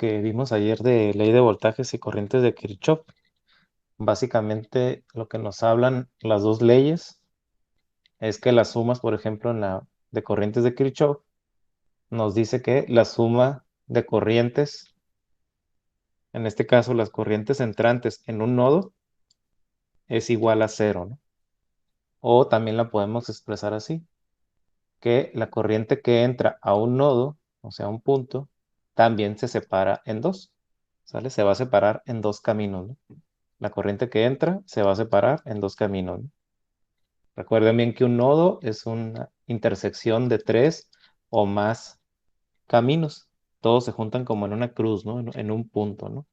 que vimos ayer de ley de voltajes y corrientes de Kirchhoff. Básicamente lo que nos hablan las dos leyes es que las sumas, por ejemplo, de corrientes de Kirchhoff, nos dice que la suma de corrientes, en este caso las corrientes entrantes en un nodo, es igual a cero, ¿no? O también la podemos expresar así, que la corriente que entra a un nodo, o sea, a un punto, también se separa en dos, ¿sale? Se va a separar en dos caminos, ¿no? La corriente que entra se va a separar en dos caminos, ¿no? Recuerden bien que un nodo es una intersección de tres o más caminos. Todos se juntan como en una cruz, ¿no? En un punto, ¿no?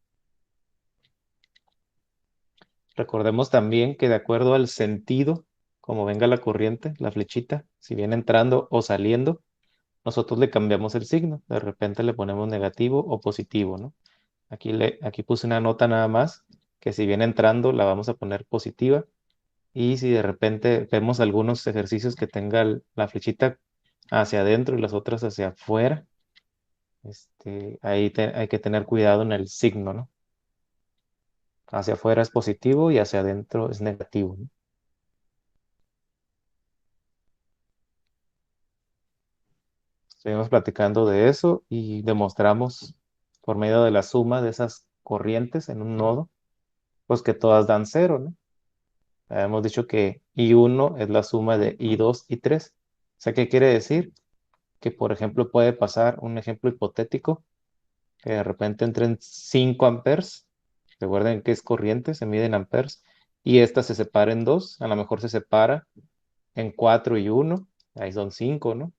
Recordemos también que de acuerdo al sentido, como venga la corriente, la flechita, si viene entrando o saliendo, nosotros le cambiamos el signo. De repente le ponemos negativo o positivo, ¿no? Aquí puse una nota nada más, que si viene entrando la vamos a poner positiva. Y si de repente vemos algunos ejercicios que tenga la flechita hacia adentro y las otras hacia afuera, hay que tener cuidado en el signo, ¿no? Hacia afuera es positivo y hacia adentro es negativo, ¿no? Estuvimos platicando de eso y demostramos por medio de la suma de esas corrientes en un nodo, pues que todas dan cero, ¿no? Habíamos dicho que I1 es la suma de I2 y 3. O sea, ¿qué quiere decir? Que, por ejemplo, puede pasar un ejemplo hipotético, que de repente entren 5 amperes. Recuerden que es corriente, se mide en amperes, y esta se separa en dos. A lo mejor se separa en 4 y uno, ahí son 5, ¿no?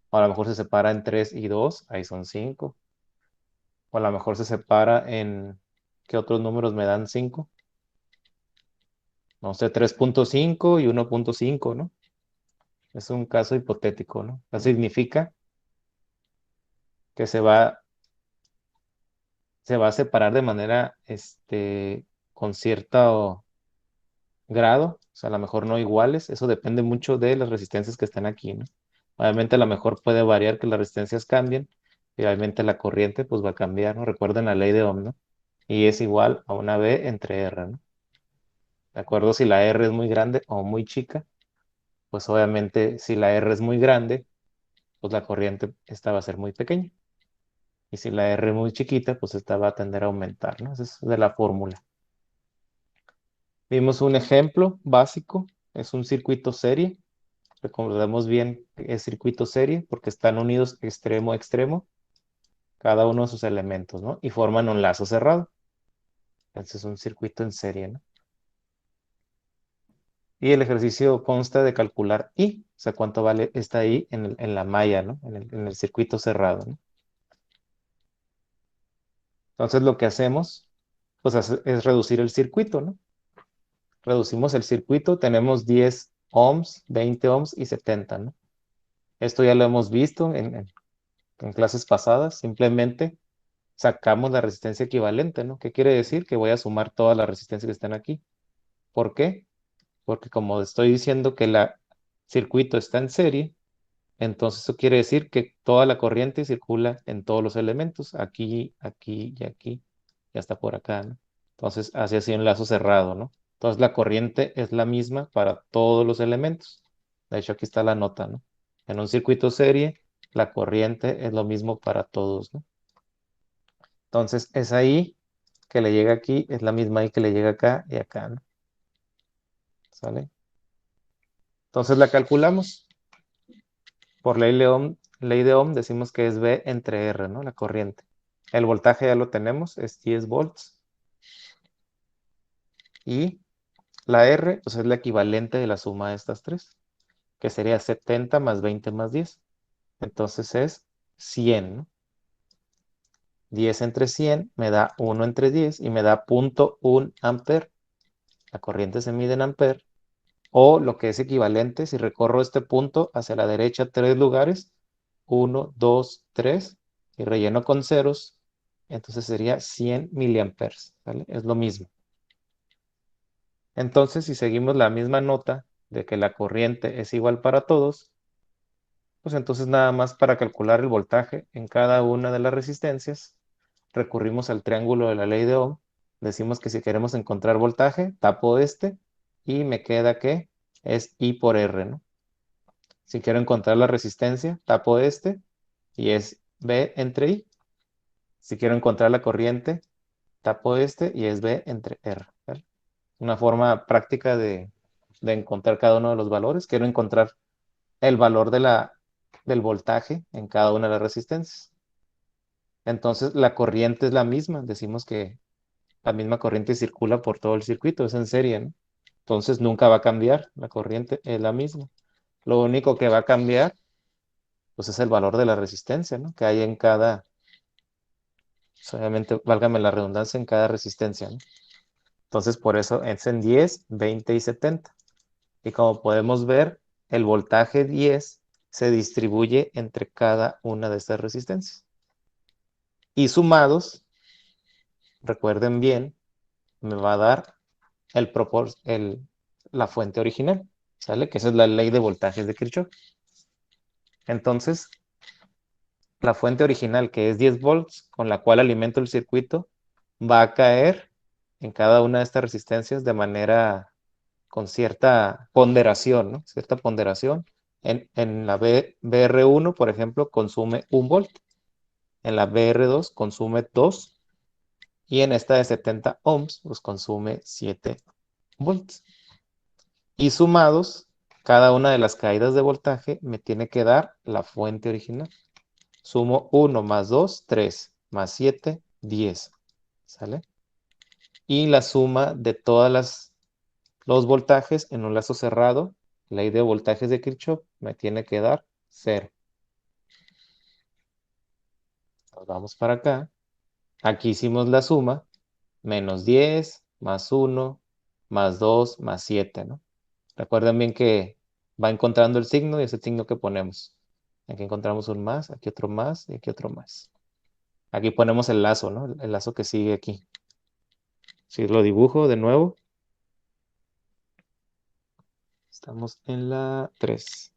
O a lo mejor se separa en 3 y 2, ahí son 5. O a lo mejor se separa en, ¿qué otros números me dan 5? No sé, 3.5 y 1.5, ¿no? Es un caso hipotético, ¿no? Eso significa que se va a separar de manera, con cierto grado, o sea, a lo mejor no iguales, eso depende mucho de las resistencias que están aquí, ¿no? Obviamente a lo mejor puede variar que las resistencias cambien, y obviamente la corriente pues va a cambiar, ¿no? Recuerden la ley de Ohm, ¿no? Y es igual a una V entre R, ¿no? De acuerdo si la R es muy grande o muy chica, pues obviamente si la R es muy grande, pues la corriente esta va a ser muy pequeña. Y si la R es muy chiquita, pues esta va a tender a aumentar, ¿no? Eso es de la fórmula. Vimos un ejemplo básico, es un circuito serie. Recordemos bien que es circuito serie porque están unidos extremo a extremo, cada uno de sus elementos, ¿no? Y forman un lazo cerrado. Entonces es un circuito en serie, ¿no? Y el ejercicio consta de calcular I, o sea, cuánto vale esta I en la malla, ¿no? En el circuito cerrado, ¿no? Entonces lo que hacemos, pues es reducir el circuito, ¿no? Reducimos el circuito, tenemos 10 ohms, 20 ohms y 70, ¿no? Esto ya lo hemos visto en clases pasadas, simplemente sacamos la resistencia equivalente, ¿no? ¿Qué quiere decir? Que voy a sumar todas las resistencias que están aquí. ¿Por qué? Porque como estoy diciendo que el circuito está en serie, entonces eso quiere decir que toda la corriente circula en todos los elementos, aquí, aquí y aquí, y hasta por acá, ¿no? Entonces hace así un lazo cerrado, ¿no? Entonces la corriente es la misma para todos los elementos. De hecho, aquí está la nota, ¿no? En un circuito serie, la corriente es lo mismo para todos, ¿no? Entonces, esa I que le llega aquí es la misma I que le llega acá y acá, ¿no? ¿Sale? Entonces la calculamos. Por ley de Ohm decimos que es V entre R, ¿no? La corriente. El voltaje ya lo tenemos, es 10 volts. Y la R, pues es la equivalente de la suma de estas tres, que sería 70 más 20 más 10. Entonces es 100, ¿no? 10 entre 100 me da 1 entre 10 y me da 0.1 amper. La corriente se mide en amper. O lo que es equivalente, si recorro este punto hacia la derecha 3 lugares, 1, 2, 3, y relleno con ceros, entonces sería 100 miliamperes, ¿vale? Es lo mismo. Entonces, si seguimos la misma nota de que la corriente es igual para todos, pues entonces nada más para calcular el voltaje en cada una de las resistencias, recurrimos al triángulo de la ley de Ohm. Decimos que si queremos encontrar voltaje, tapo este y me queda que es I por R, ¿no? Si quiero encontrar la resistencia, tapo este y es B entre I. Si quiero encontrar la corriente, tapo este y es B entre R, ¿vale? Una forma práctica de encontrar cada uno de los valores. Quiero encontrar el valor del voltaje en cada una de las resistencias. Entonces, la corriente es la misma. Decimos que la misma corriente circula por todo el circuito, es en serie, ¿no? Entonces, nunca va a cambiar. La corriente es la misma. Lo único que va a cambiar, pues, es el valor de la resistencia, ¿no? Que hay en cada, pues, obviamente, válgame la redundancia, en cada resistencia, ¿no? Entonces, por eso es en 10, 20 y 70. Y como podemos ver, el voltaje 10 se distribuye entre cada una de estas resistencias. Y sumados, recuerden bien, me va a dar la fuente original, ¿sale? Que esa es la ley de voltajes de Kirchhoff. Entonces, la fuente original, que es 10 volts, con la cual alimento el circuito, va a caer en cada una de estas resistencias de manera con cierta ponderación, ¿no? Cierta ponderación. En la BR1, por ejemplo, consume 1 volt. En la BR2 consume 2. Y en esta de 70 ohms, pues consume 7 volts. Y sumados, cada una de las caídas de voltaje me tiene que dar la fuente original. Sumo 1 más 2, 3, más 7, 10. ¿Sale? Y la suma de todos los voltajes en un lazo cerrado, ley de voltajes de Kirchhoff, me tiene que dar 0. Nos vamos para acá. Aquí hicimos la suma, menos 10, más 1, más 2, más 7, ¿no? Recuerden bien que va encontrando el signo y ese signo que ponemos. Aquí encontramos un más, aquí otro más y aquí otro más. Aquí ponemos el lazo, ¿no? El lazo que sigue aquí. Si lo dibujo de nuevo, estamos en la 3.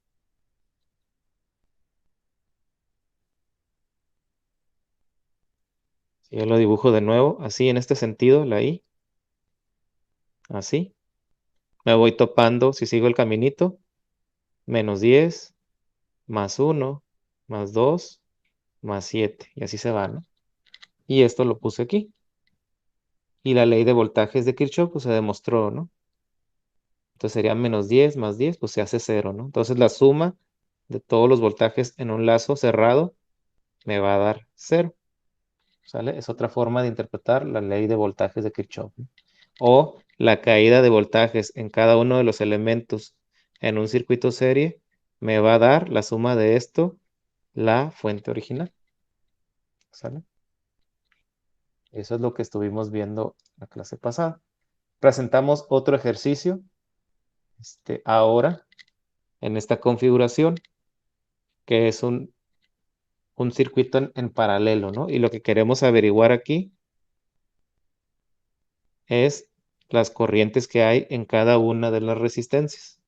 Si yo lo dibujo de nuevo, así en este sentido, la I, así. Me voy topando, si sigo el caminito, menos 10, más 1, más 2, más 7. Y así se va, ¿no? Y esto lo puse aquí. Y la ley de voltajes de Kirchhoff, pues se demostró, ¿no? Entonces sería menos 10 más 10, pues se hace 0, ¿no? Entonces la suma de todos los voltajes en un lazo cerrado me va a dar 0, ¿sale? Es otra forma de interpretar la ley de voltajes de Kirchhoff, ¿no? O la caída de voltajes en cada uno de los elementos en un circuito serie me va a dar la suma de esto, la fuente original, ¿sale? Eso es lo que estuvimos viendo la clase pasada. Presentamos otro ejercicio, ahora, en esta configuración, que es un circuito en paralelo, ¿no? Y lo que queremos averiguar aquí es las corrientes que hay en cada una de las resistencias.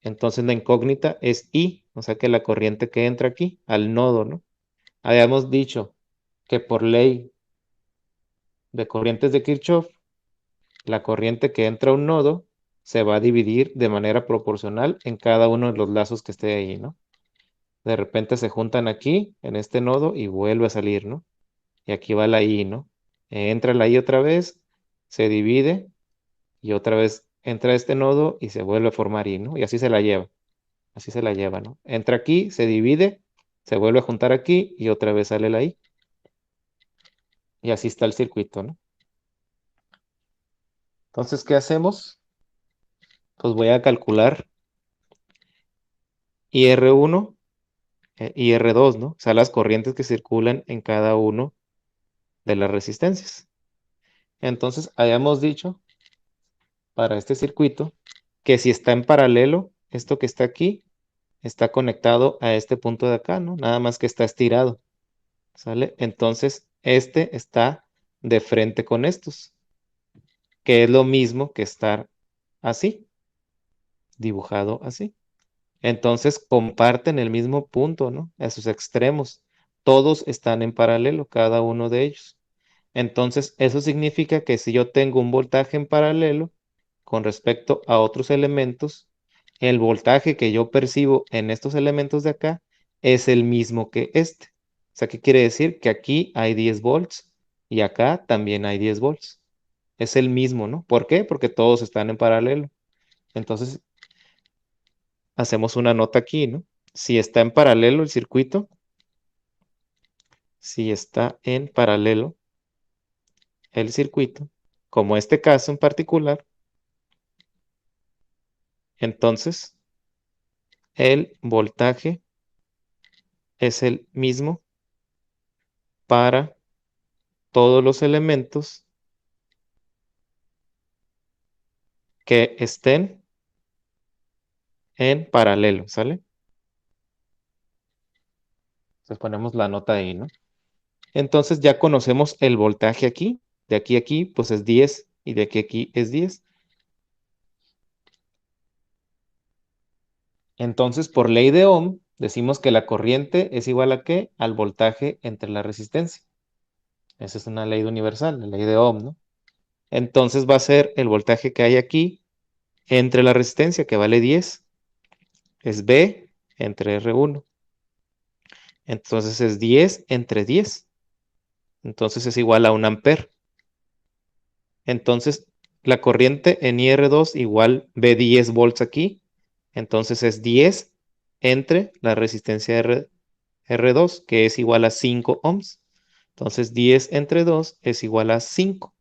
Entonces la incógnita es I, o sea que la corriente que entra aquí al nodo, ¿no? Habíamos dicho que por ley de corrientes de Kirchhoff, la corriente que entra a un nodo se va a dividir de manera proporcional en cada uno de los lazos que esté ahí, ¿no? De repente se juntan aquí, en este nodo, y vuelve a salir, ¿no? Y aquí va la I, ¿no? Entra la I otra vez, se divide, y otra vez entra este nodo y se vuelve a formar I, ¿no? Y así se la lleva, ¿no? Entra aquí, se divide, se vuelve a juntar aquí, y otra vez sale la I. Y así está el circuito, ¿no? Entonces, ¿qué hacemos? Pues voy a calcular IR1 y IR2, ¿no? O sea, las corrientes que circulan en cada uno de las resistencias. Entonces, habíamos dicho para este circuito que si está en paralelo, esto que está aquí está conectado a este punto de acá, ¿no? Nada más que está estirado, ¿sale? Entonces, este está de frente con estos, que es lo mismo que estar así, dibujado así. Entonces, comparten el mismo punto, ¿no? A sus extremos. todos están en paralelo, cada uno de ellos. Entonces, eso significa que si yo tengo un voltaje en paralelo con respecto a otros elementos, el voltaje que yo percibo en estos elementos de acá es el mismo que este. O sea, ¿qué quiere decir? Que aquí hay 10 volts y acá también hay 10 volts. Es el mismo, ¿no? ¿Por qué? Porque todos están en paralelo. Entonces, hacemos una nota aquí, ¿no? Si está en paralelo el circuito, si está en paralelo el circuito, como este caso en particular, entonces el voltaje es el mismo para todos los elementos que estén en paralelo, ¿sale? Entonces ponemos la nota ahí, ¿no? Entonces ya conocemos el voltaje aquí. De aquí a aquí, pues es 10 y de aquí a aquí es 10. Entonces, por ley de Ohm, decimos que la corriente es igual a ¿qué? Al voltaje entre la resistencia. Esa es una ley universal, la ley de Ohm, ¿no? Entonces va a ser el voltaje que hay aquí entre la resistencia, que vale 10, es B entre R1. Entonces es 10 entre 10. Entonces es igual a 1 amper. Entonces la corriente en IR2 igual B 10 volts aquí. Entonces es 10 entre la resistencia R2, que es igual a 5 ohms. Entonces 10 entre 2 es igual a 5.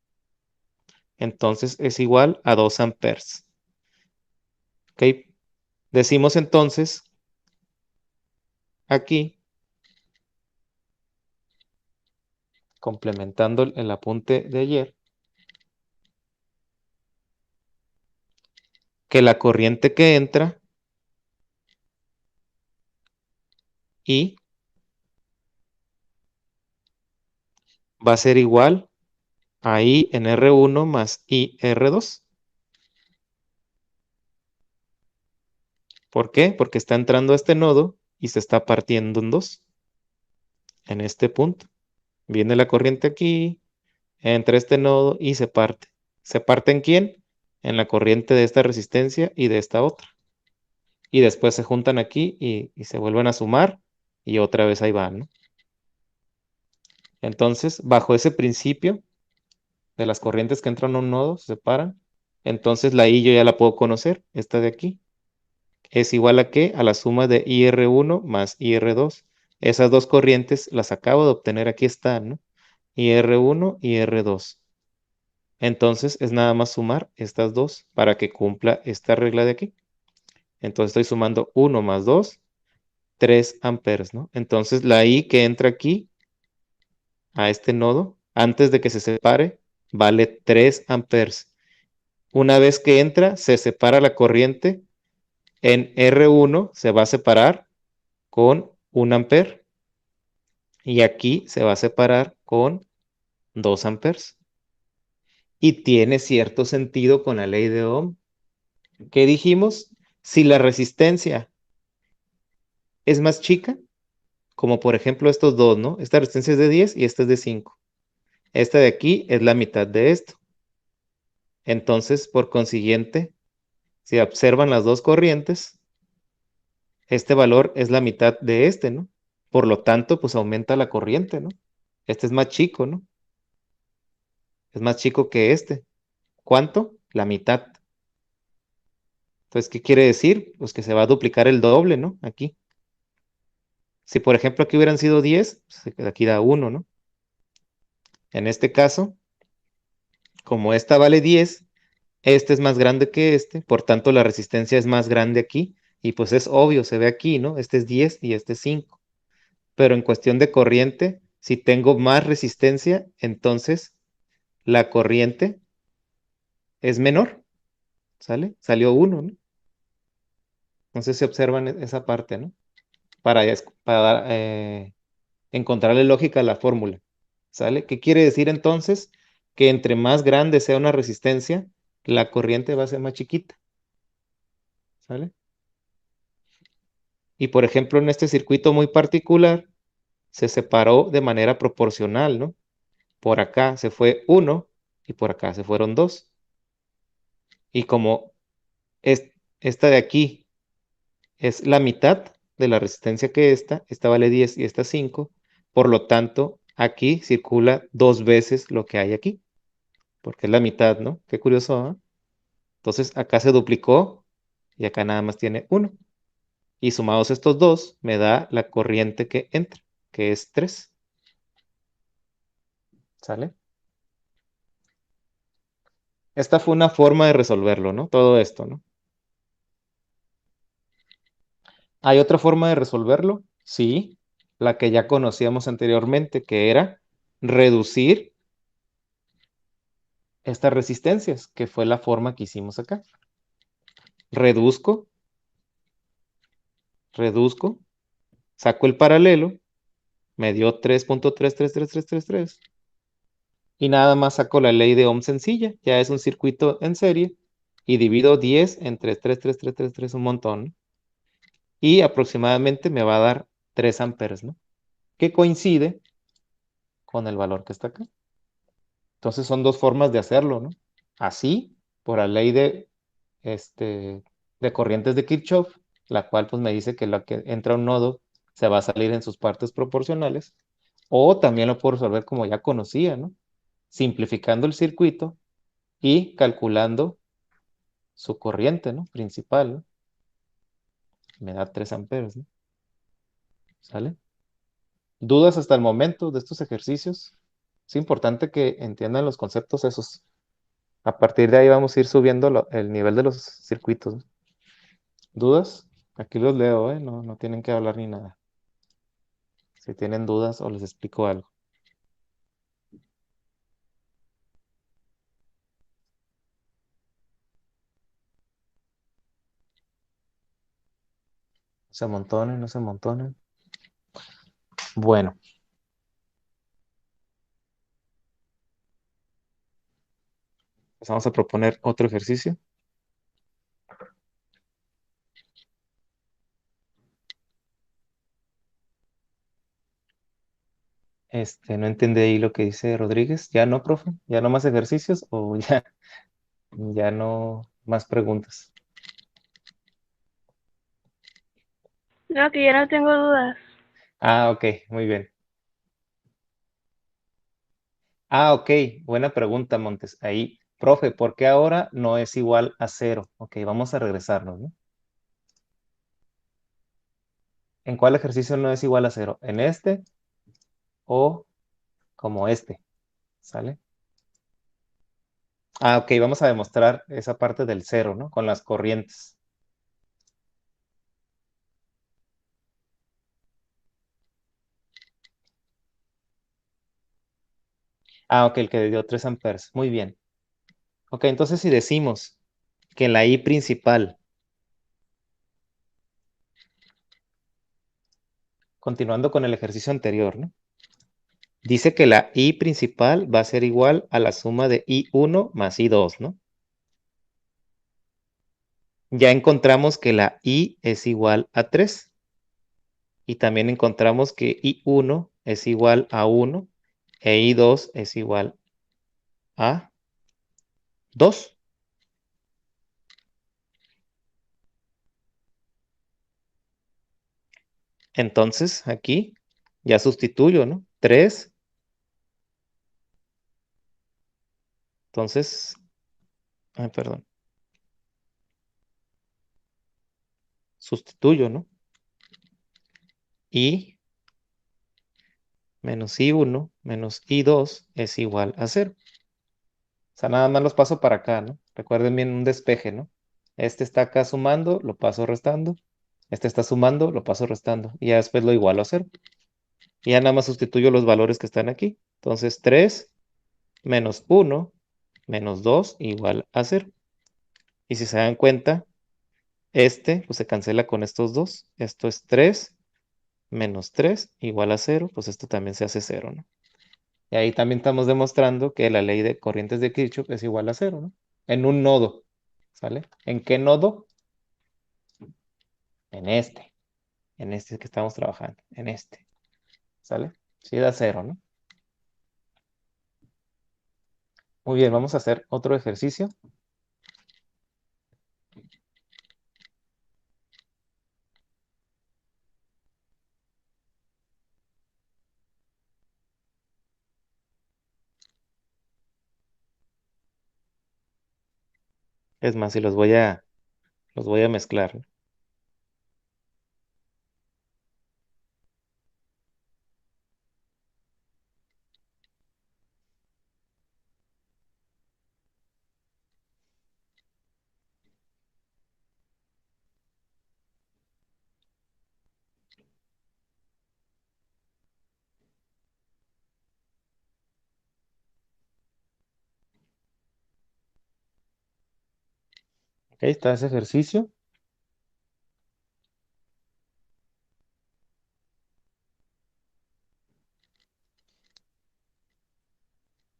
Entonces es igual a 2 amperes. ¿Ok? Decimos entonces aquí, complementando el apunte de ayer, que la corriente que entra I va a ser igual a I en R1 más I R2. ¿Por qué? Porque está entrando a este nodo y se está partiendo en dos, en este punto. Viene la corriente aquí, entra a este nodo y se parte. ¿Se parte en quién? En la corriente de esta resistencia y de esta otra. Y después se juntan aquí y se vuelven a sumar y otra vez ahí van, ¿no? Entonces, bajo ese principio de las corrientes que entran a un nodo, se separan. Entonces la I yo ya la puedo conocer, esta de aquí. Es igual a ¿qué? A la suma de IR1 más IR2. Esas dos corrientes las acabo de obtener, aquí están, ¿no? IR1 y IR2. Entonces es nada más sumar estas dos para que cumpla esta regla de aquí. Entonces estoy sumando 1 más 2, 3 amperes, ¿no? Entonces la I que entra aquí a este nodo, antes de que se separe, vale 3 amperes. Una vez que entra, se separa la corriente. En R1 se va a separar con 1 amper y aquí se va a separar con 2 amperes. Y tiene cierto sentido con la ley de Ohm. ¿Qué dijimos? Si la resistencia es más chica, como por ejemplo estos dos, ¿no? Esta resistencia es de 10 y esta es de 5. Esta de aquí es la mitad de esto. Entonces, por consiguiente, si observan las dos corrientes, este valor es la mitad de este, ¿no? Por lo tanto, pues aumenta la corriente, ¿no? Este es más chico, ¿no? Es más chico que este. ¿Cuánto? La mitad. Entonces, ¿qué quiere decir? Pues que se va a duplicar el doble, ¿no? Aquí. Si por ejemplo aquí hubieran sido 10, pues aquí da 1, ¿no? En este caso, como esta vale 10, este es más grande que este, por tanto la resistencia es más grande aquí, y pues es obvio, se ve aquí, ¿no? Este es 10 y este es 5. Pero en cuestión de corriente, si tengo más resistencia, entonces la corriente es menor, ¿sale? Salió 1, ¿no? No sé si observan esa parte, ¿no? Para encontrarle lógica a la fórmula, ¿sale? ¿Qué quiere decir entonces? Que entre más grande sea una resistencia, la corriente va a ser más chiquita, ¿sale? Y por ejemplo, en este circuito muy particular, se separó de manera proporcional, ¿no? Por acá se fue 1 y por acá se fueron 2. Y como esta de aquí es la mitad de la resistencia que esta vale 10 y esta 5, por lo tanto, aquí circula 2 veces lo que hay aquí, porque es la mitad, ¿no? Qué curioso, ¿eh? Entonces, acá se duplicó y acá nada más tiene 1. Y sumados estos dos, me da la corriente que entra, que es 3. ¿Sale? Esta fue una forma de resolverlo, ¿no? Todo esto, ¿no? ¿Hay otra forma de resolverlo? Sí, la que ya conocíamos anteriormente, que era reducir estas resistencias, que fue la forma que hicimos acá. Reduzco, reduzco, saco el paralelo, me dio 3.33333 y nada más saco la ley de Ohm sencilla, ya es un circuito en serie y divido 10 entre 33333, un montón, ¿no? Y aproximadamente me va a dar 3 amperes, ¿no? Que coincide con el valor que está acá. Entonces son dos formas de hacerlo, ¿no? Así, por la ley de corrientes de Kirchhoff, la cual pues me dice que lo que entra a un nodo se va a salir en sus partes proporcionales, o también lo puedo resolver como ya conocía, ¿no? Simplificando el circuito y calculando su corriente, ¿no? Principal, ¿no? Me da 3 amperes, ¿no? ¿Sale? ¿Dudas hasta el momento de estos ejercicios? Es importante que entiendan los conceptos esos. A partir de ahí vamos a ir subiendo el nivel de los circuitos, ¿no? ¿Dudas? Aquí los leo, ¿eh? No, no tienen que hablar ni nada. Si tienen dudas o les explico algo. No se amontonen, no se amontonen. Bueno, pues vamos a proponer otro ejercicio. No entendí ahí lo que dice Rodríguez. ¿Ya no, profe? ¿Ya no más ejercicios o ya no más preguntas? No, que yo no tengo dudas. Ah, ok, muy bien. Ah, ok, buena pregunta, Montes. Ahí, profe, ¿por qué ahora no es igual a cero? Ok, vamos a regresarnos, ¿no? ¿En cuál ejercicio no es igual a cero? ¿En este o como este? ¿Sale? Ah, ok, vamos a demostrar esa parte del cero, ¿no? Con las corrientes. Ah, ok, el que dio 3 amperes. Muy bien. Ok, entonces si decimos que la I principal, continuando con el ejercicio anterior, ¿no? Dice que la I principal va a ser igual a la suma de I1 más I2, ¿no? Ya encontramos que la I es igual a 3 y también encontramos que I1 es igual a 1 e I2 es igual a 2. Entonces aquí ya sustituyo, ¿no? 3. Entonces, ay, perdón, sustituyo, ¿no? I menos I1 menos I2 es igual a 0. O sea, nada más los paso para acá, ¿no? Recuerden bien un despeje, ¿no? Este está acá sumando, lo paso restando. Este está sumando, lo paso restando. Y ya después lo igualo a 0. Y ya nada más sustituyo los valores que están aquí. Entonces, 3 menos 1 menos 2 igual a 0. Y si se dan cuenta, pues se cancela con estos dos. Esto es 3 menos 3 igual a 0. Pues esto también se hace 0, ¿no? Y ahí también estamos demostrando que la ley de corrientes de Kirchhoff es igual a 0, ¿no? En un nodo, ¿sale? ¿En qué nodo? En este que estamos trabajando, en este. ¿Sale? Sí da 0, ¿no? Muy bien, vamos a hacer otro ejercicio. Es más, y los voy a mezclar, ¿no? Ok, está ese ejercicio.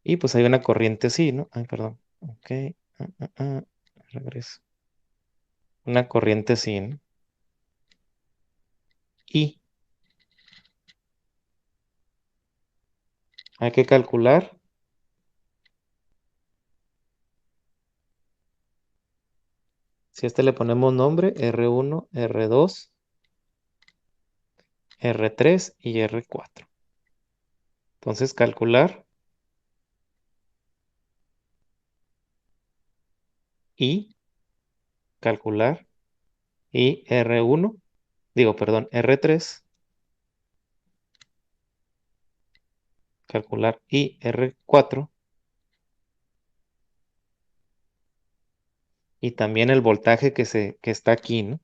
Y pues hay una corriente así, ¿no? Ay, perdón. Ok. Ah. Regreso. Una corriente así, ¿no? Y hay que calcular si a este le ponemos nombre R1, R2, R3 y R4. Entonces calcular y calcular y R1, digo, perdón, R3, calcular y R4 y también el voltaje que está aquí, ¿no?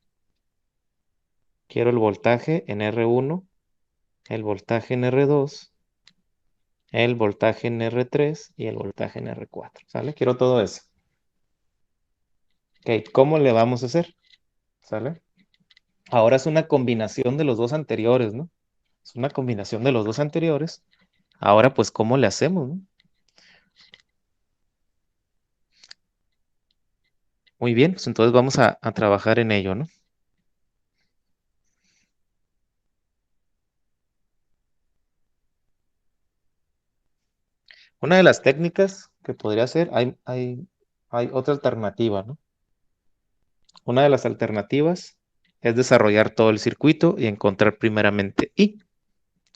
Quiero el voltaje en R1, el voltaje en R2, el voltaje en R3 y el voltaje en R4, ¿sale? Quiero todo eso. Ok, ¿cómo le vamos a hacer? ¿Sale? Ahora es una combinación de los dos anteriores, ¿no? Es una combinación de los dos anteriores. Ahora, pues, ¿cómo le hacemos, no? Muy bien, pues entonces vamos a trabajar en ello, ¿no? Una de las técnicas que podría ser, hay otra alternativa, ¿no? Una de las alternativas es desarrollar todo el circuito y encontrar primeramente I,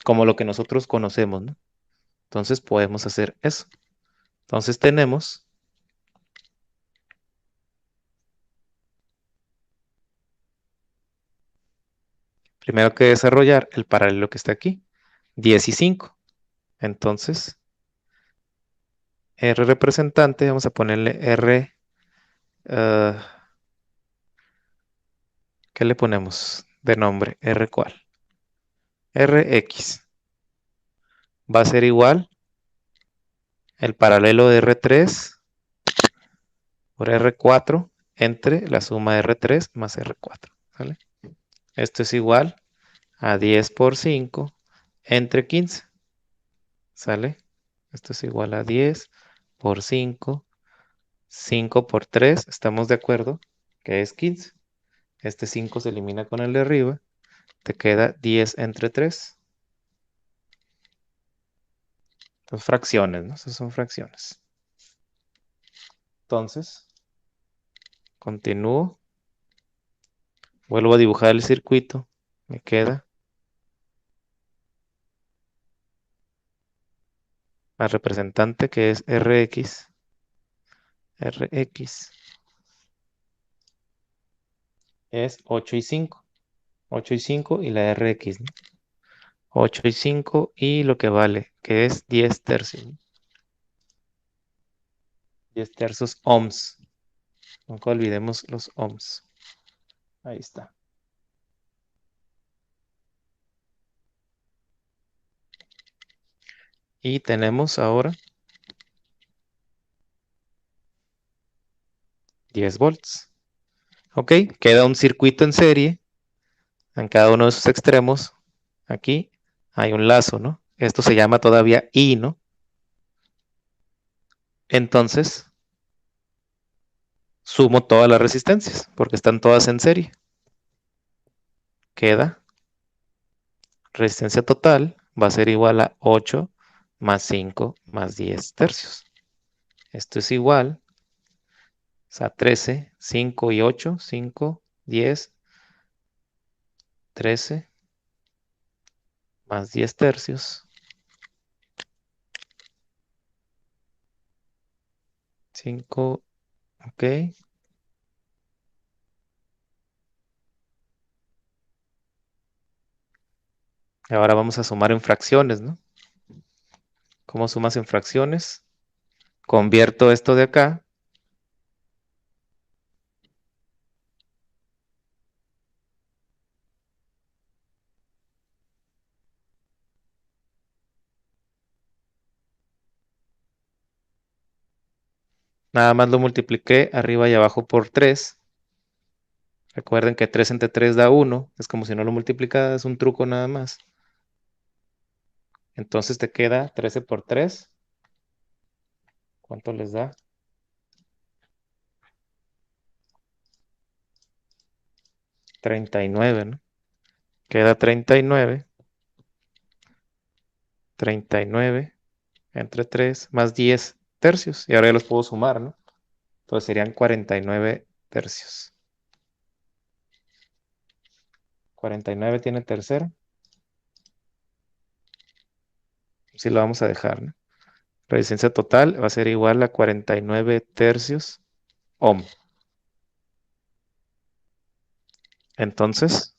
como lo que nosotros conocemos, ¿no? Entonces podemos hacer eso. Entonces tenemos, primero que desarrollar el paralelo que está aquí, 10 y 5. Entonces, R representante, vamos a ponerle R, ¿qué le ponemos de nombre? R cuál. Rx va a ser igual el paralelo de R3 por R4 entre la suma de R3 más R4. ¿Vale? Esto es igual a 10 por 5 entre 15. ¿Sale? Esto es igual a 10 por 5, 5 por 3, ¿estamos de acuerdo? Que es 15. Este 5 se elimina con el de arriba, te queda 10 entre 3. Son fracciones, ¿no? Esas son fracciones. Entonces, continúo. Vuelvo a dibujar el circuito. Me queda la representante que es Rx. Rx es 8 y 5. 8 y 5 y la Rx, ¿no? 8 y 5 y lo que vale, que es 10 tercios. 10 tercios ohms. Nunca olvidemos los ohms. Ahí está. Y tenemos ahora 10 volts. Ok, queda un circuito en serie. En cada uno de sus extremos, aquí, hay un lazo, ¿no? Esto se llama todavía I, ¿no? Entonces, sumo todas las resistencias, porque están todas en serie. Queda resistencia total va a ser igual a 8 más 5 más 10 tercios. Esto es igual, o sea, 13, 5 y 8, 5, 10, 13 más 10 tercios. 5, ok. Ahora vamos a sumar en fracciones, ¿no? ¿Cómo sumas en fracciones? Convierto esto de acá. Nada más lo multipliqué arriba y abajo por 3. Recuerden que 3 entre 3 da 1. Es como si no lo multiplicara, es un truco nada más. Entonces te queda 13 por 3. ¿Cuánto les da? 39, ¿no? Queda 39. 39 entre 3 más 10 tercios. Y ahora ya los puedo sumar, ¿no? Entonces serían 49 tercios. 49 tiene tercero. Sí lo vamos a dejar, ¿no? Resistencia total va a ser igual a 49 tercios ohm. Entonces,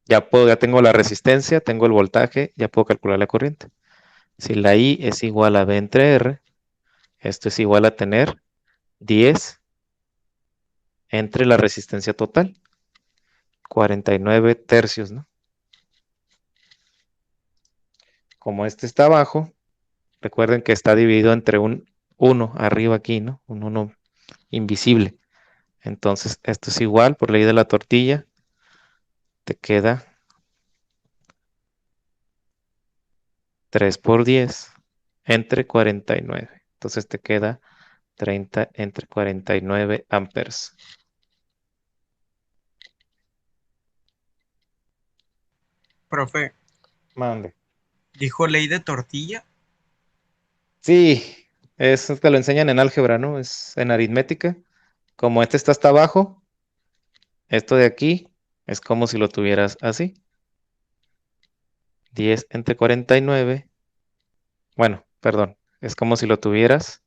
ya tengo la resistencia, tengo el voltaje, ya puedo calcular la corriente. Si la I es igual a V entre R, esto es igual a tener 10 entre la resistencia total, 49 tercios, ¿no? Como este está abajo, recuerden que está dividido entre un 1 arriba aquí, ¿no? Un 1 invisible. Entonces, esto es igual, por ley de la tortilla, te queda 3 por 10 entre 49. Entonces te queda 30 entre 49 amperes. Profe, Mande. ¿dijo ley de tortilla? Sí, eso te lo enseñan en álgebra, ¿no? Es en aritmética. Como este está hasta abajo, esto de aquí es como si lo tuvieras así. 10 entre 49. Bueno, perdón. Es como si lo tuvieras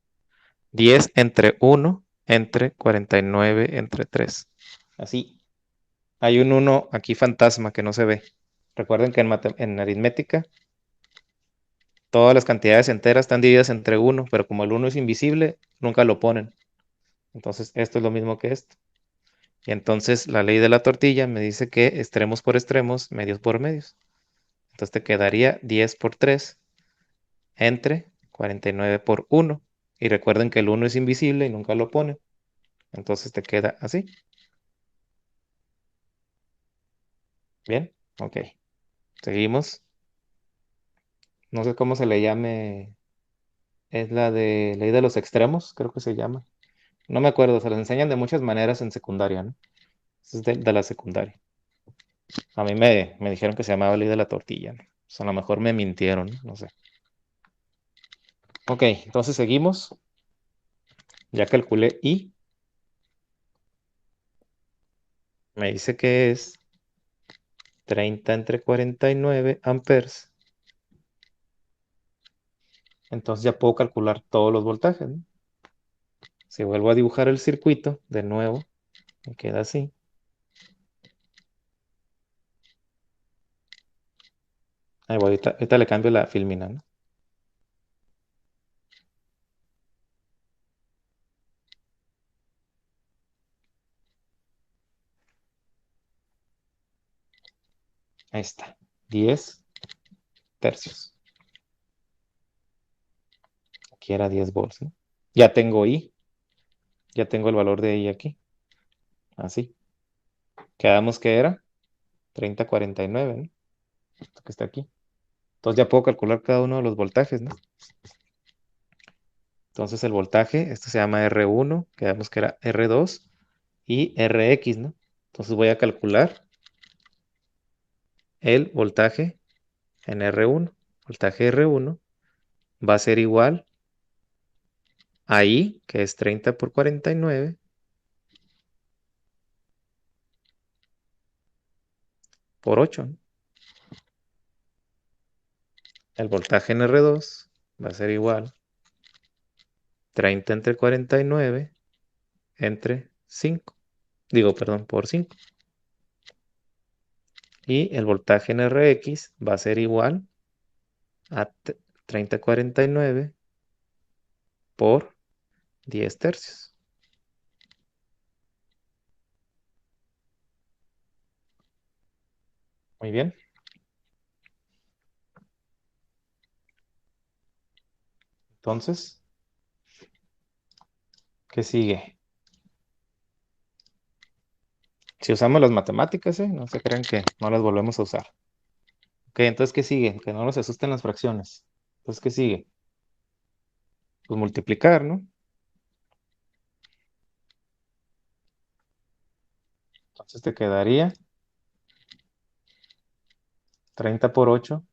10 entre 1 entre 49 entre 3. Así. Hay un 1 aquí fantasma que no se ve. Recuerden que en aritmética todas las cantidades enteras están divididas entre 1, pero como el 1 es invisible, nunca lo ponen. Entonces, esto es lo mismo que esto. Y entonces la ley de la tortilla me dice que extremos por extremos, medios por medios. Entonces te quedaría 10 por 3 entre 49 por 1. Y recuerden que el 1 es invisible y nunca lo ponen. Entonces te queda así. Bien, ok. Seguimos. No sé cómo se le llame. Es la de ley de los extremos, creo que se llama. No me acuerdo, se las enseñan de muchas maneras en secundaria, ¿no? Eso es de la secundaria. A mí me dijeron que se llamaba ley de la tortilla, ¿no? Pues a lo mejor me mintieron, no sé. Ok, entonces seguimos. Ya calculé I. Me dice que es 30 entre 49 amperes. Entonces ya puedo calcular todos los voltajes, ¿no? Si vuelvo a dibujar el circuito, de nuevo, me queda así. Ahí voy, ahorita le cambio la filmina, ¿no? Ahí está. 10 tercios. Aquí era 10 volts, ¿no? Ya tengo I. Ya tengo el valor de I aquí. Así. Quedamos que era 3049, ¿no? Esto que está aquí. Entonces ya puedo calcular cada uno de los voltajes, ¿no? Entonces el voltaje, esto se llama R1, quedamos que era R2 y Rx, ¿no? Entonces voy a calcular el voltaje en R1. Voltaje R1 va a ser igual a I, que es 30 por 49, por 8, ¿no? El voltaje en R2 va a ser igual 30 entre 49 entre 5. Digo, perdón, por 5. Y el voltaje en Rx va a ser igual a 3049 por 10 tercios. Muy bien. Entonces, ¿qué sigue? Si usamos las matemáticas, no se crean que no las volvemos a usar. Ok, entonces, ¿qué sigue? Que no nos asusten las fracciones. Entonces, ¿qué sigue? Pues multiplicar, ¿no? Entonces te quedaría 30 por 8,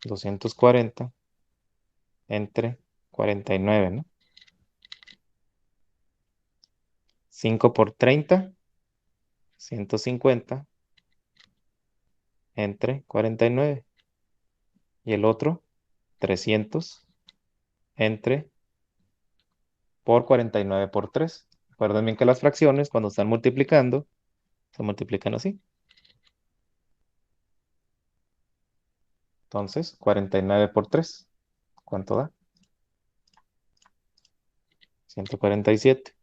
240 entre 49, ¿no? 5 por 30, 150 entre 49. Y el otro, 300 entre por 49 por 3. Recuerden bien que las fracciones, cuando están multiplicando, se multiplican así. Entonces, 49 por 3, ¿cuánto da? 147.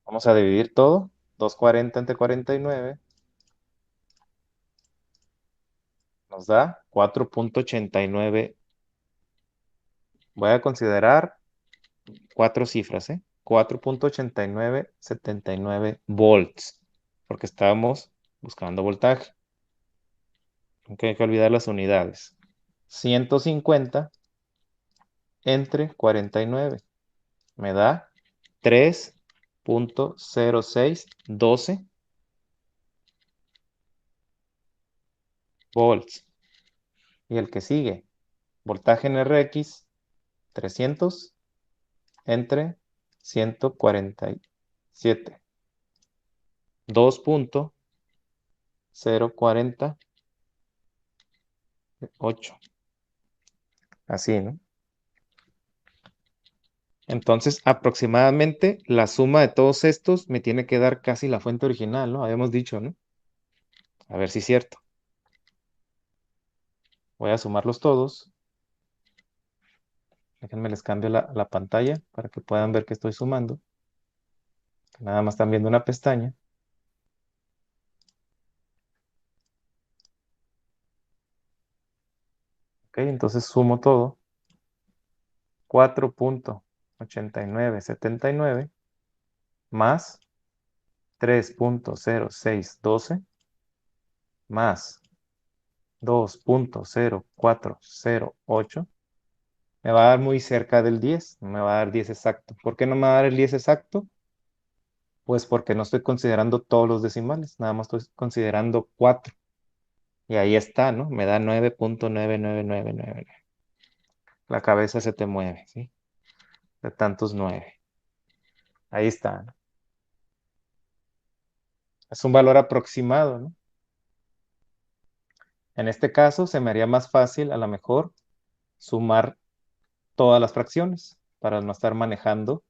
Vamos a dividir todo. 240 entre 49 nos da 4.89. Voy a considerar 4 cifras, ¿eh? 4.8979 volts, porque estábamos buscando voltaje. No hay que olvidar las unidades. 150 entre 49 me da 3.0612 volts. Y el que sigue, voltaje en Rx, 300 entre 147. 2.048. Así, ¿no? Entonces, aproximadamente la suma de todos estos me tiene que dar casi la fuente original, ¿no? Habíamos dicho, ¿no? A ver si es cierto. Voy a sumarlos todos. Déjenme les cambio la pantalla para que puedan ver que estoy sumando. Nada más están viendo una pestaña. Ok, entonces sumo todo. 4.8979 más 3.0612 más 2.0408 me va a dar muy cerca del 10, no me va a dar 10 exacto. ¿Por qué no me va a dar el 10 exacto? Pues porque no estoy considerando todos los decimales, nada más estoy considerando 4. Y ahí está, ¿no? Me da 9.99999. La cabeza se te mueve, ¿sí? De tantos 9. Ahí está, ¿no? Es un valor aproximado, ¿no? En este caso se me haría más fácil, a lo mejor, sumar todas las fracciones para no estar manejando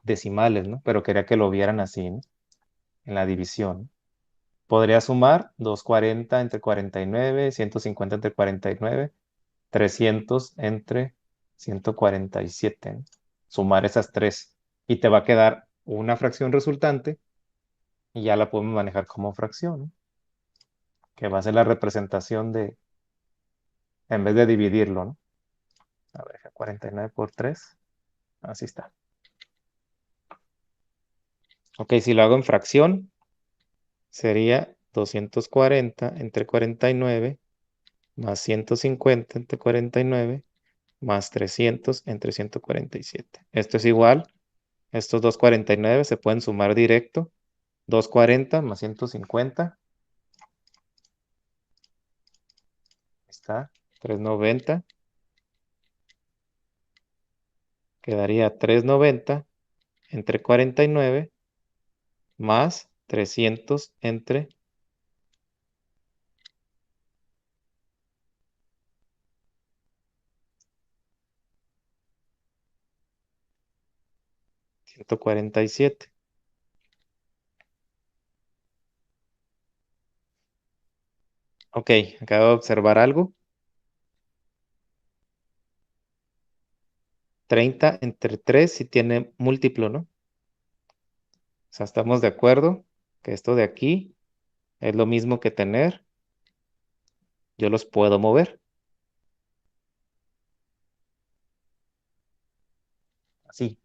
decimales, ¿no? Pero quería que lo vieran así, ¿no? En la división. Podría sumar 240 entre 49, 150 entre 49, 300 entre 147, ¿no? Sumar esas tres. Y te va a quedar una fracción resultante y ya la podemos manejar como fracción, ¿no? Que va a ser la representación en vez de dividirlo, ¿no? A ver, 49 por 3. Así está. Ok, si lo hago en fracción, sería 240 entre 49 más 150 entre 49 más 300 entre 147. Esto es igual Estos 249 se pueden sumar directo. 240 más 150. Está. 390. Quedaría 390 entre 49 más 300 entre 147. Ok, acabo de observar algo. 30 entre 3 si tiene múltiplo, ¿no? O sea, estamos de acuerdo que esto de aquí es lo mismo que tener. Yo los puedo mover. Así.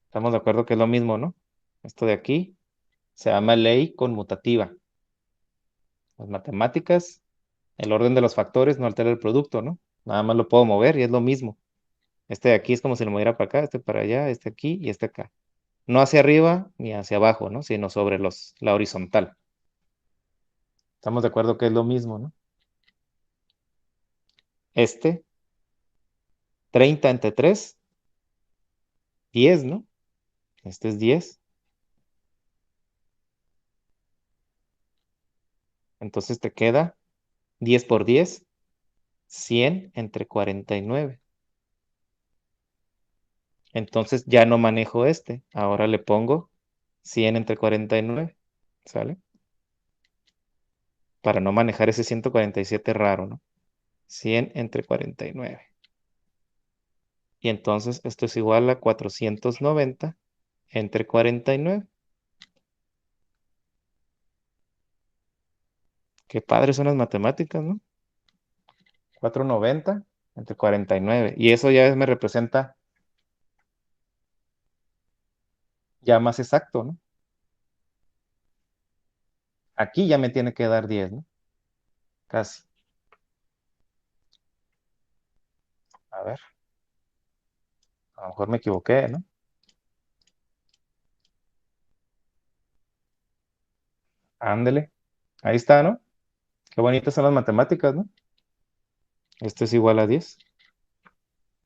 Estamos de acuerdo que es lo mismo, ¿no? Esto de aquí se llama ley conmutativa. Las matemáticas, el orden de los factores no altera el producto, ¿no? Nada más lo puedo mover y es lo mismo. Este de aquí es como si lo moviera para acá, este para allá, este aquí y este acá. No hacia arriba ni hacia abajo, ¿no? Sino sobre la horizontal. Estamos de acuerdo que es lo mismo, ¿no? Este, 30 entre 3, 10, ¿no? Este es 10. Entonces te queda 10 por 10, 100 entre 49. Entonces ya no manejo este. Ahora le pongo 100 entre 49. ¿Sale? Para no manejar ese 147 raro, ¿no? 100 entre 49. Y entonces esto es igual a 490 entre 49. Qué padres son las matemáticas, ¿no? 490 entre 49. Y eso ya me representa ya más exacto, ¿no? Aquí ya me tiene que dar 10, ¿no? Casi. A ver, a lo mejor me equivoqué, ¿no? Ándele. Ahí está, ¿no? Qué bonitas son las matemáticas, ¿no? Esto es igual a 10.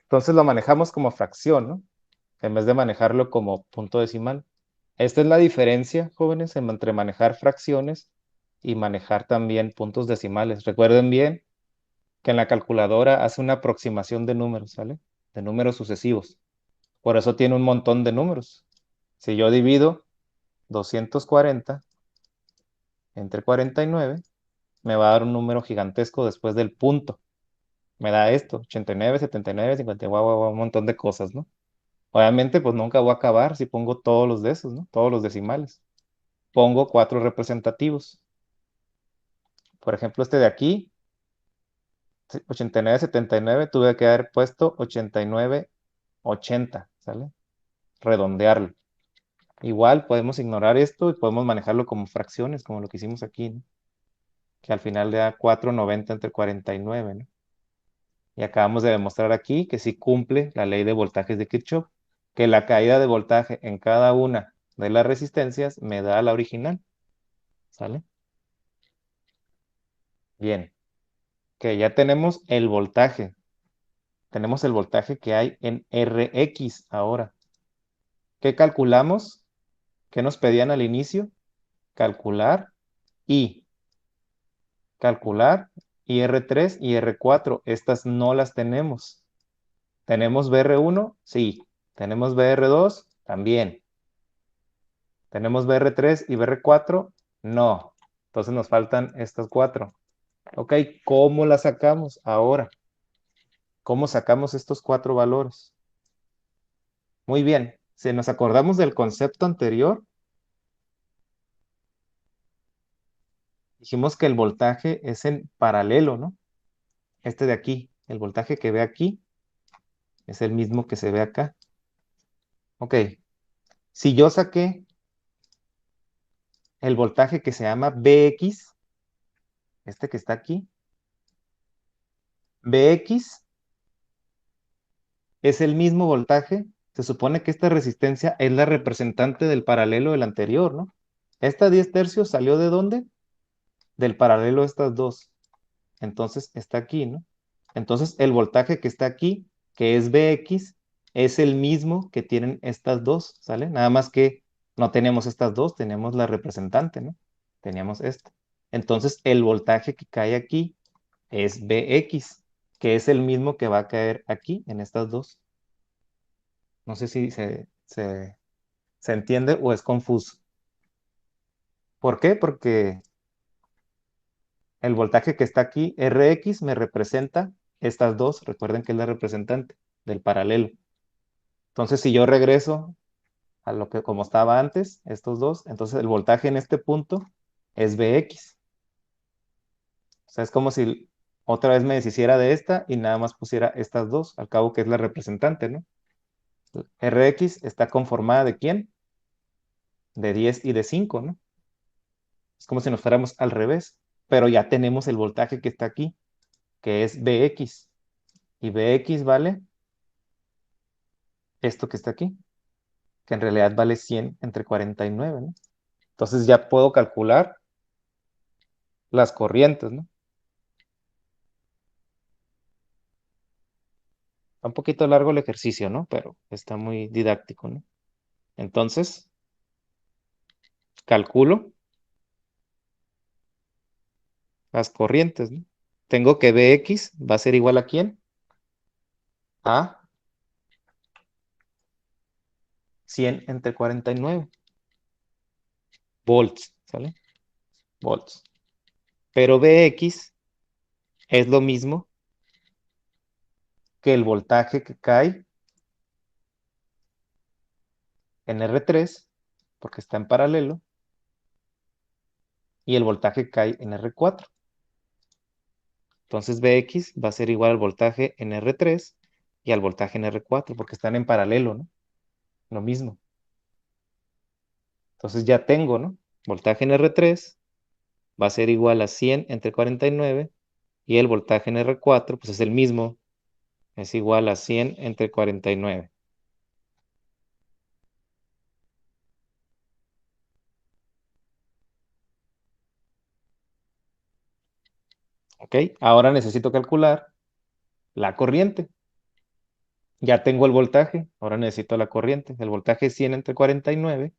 Entonces lo manejamos como fracción, ¿no? En vez de manejarlo como punto decimal. Esta es la diferencia, jóvenes, entre manejar fracciones y manejar también puntos decimales. Recuerden bien que en la calculadora hace una aproximación de números, ¿sale? De números sucesivos. Por eso tiene un montón de números. Si yo divido 240 entre 49, me va a dar un número gigantesco después del punto. Me da esto, 89, 79, 50, guau, guau, guau, un montón de cosas, ¿no? Obviamente, pues nunca voy a acabar si pongo todos los de esos, ¿no? Todos los decimales. Pongo 4 representativos. Por ejemplo, este de aquí, 89, 79, tuve que haber puesto 89, 80, ¿sale? Redondearlo. Igual podemos ignorar esto y podemos manejarlo como fracciones, como lo que hicimos aquí, ¿no? Que al final le da 490 entre 49, ¿no? Y acabamos de demostrar aquí que sí cumple la ley de voltajes de Kirchhoff, que la caída de voltaje en cada una de las resistencias me da la original, ¿sale? Bien, que ya tenemos el voltaje. Tenemos el voltaje que hay en Rx ahora. ¿Qué calculamos? ¿Qué nos pedían al inicio? Calcular I. Calcular y R3 y R4. Estas no las tenemos. ¿Tenemos BR1? Sí. ¿Tenemos BR2? También. ¿Tenemos BR3 y BR4? No. Entonces nos faltan estas 4. Ok, ¿cómo las sacamos ahora? ¿Cómo sacamos estos 4 valores? Muy bien. Si nos acordamos del concepto anterior, dijimos que el voltaje es en paralelo, ¿no? Este de aquí, el voltaje que ve aquí, es el mismo que se ve acá. Ok, si yo saqué el voltaje que se llama Bx, este que está aquí, Bx es el mismo voltaje. Se supone que esta resistencia es la representante del paralelo del anterior, ¿no? Esta 10 tercios salió ¿de dónde? Del paralelo de estas dos. Entonces está aquí, ¿no? Entonces el voltaje que está aquí, que es Vx, es el mismo que tienen estas dos, ¿sale? Nada más que no tenemos estas dos, tenemos la representante, ¿no? Teníamos esta. Entonces el voltaje que cae aquí es Vx, que es el mismo que va a caer aquí en estas dos. No sé si se entiende o es confuso. ¿Por qué? Porque el voltaje que está aquí, Rx, me representa estas dos. Recuerden que es la representante del paralelo. Entonces, si yo regreso a lo que como estaba antes, estos dos, entonces el voltaje en este punto es Vx. O sea, es como si otra vez me deshiciera de esta y nada más pusiera estas dos, al cabo que es la representante, ¿no? Rx está conformada ¿de quién? De 10 y de 5, ¿no? Es como si nos fuéramos al revés, pero ya tenemos el voltaje que está aquí, que es Vx. Y Vx vale esto que está aquí, que en realidad vale 100 entre 49, ¿no? Entonces ya puedo calcular las corrientes, ¿no? Está un poquito largo el ejercicio, ¿no? Pero está muy didáctico, ¿no? Entonces, calculo las corrientes, ¿no? Tengo que Vx va a ser igual ¿a quién? A 100 entre 49 volts, ¿sale? Volts. Pero Vx es lo mismo que el voltaje que cae en R3, porque está en paralelo, y el voltaje que cae en R4. Entonces Vx va a ser igual al voltaje en R3 y al voltaje en R4, porque están en paralelo, ¿no? Lo mismo. Entonces ya tengo, ¿no? Voltaje en R3 va a ser igual a 100 entre 49 y el voltaje en R4, pues es el mismo, es igual a 100 entre 49. ¿Ok? Ahora necesito calcular la corriente. Ya tengo el voltaje, ahora necesito la corriente. El voltaje es 100 entre 49.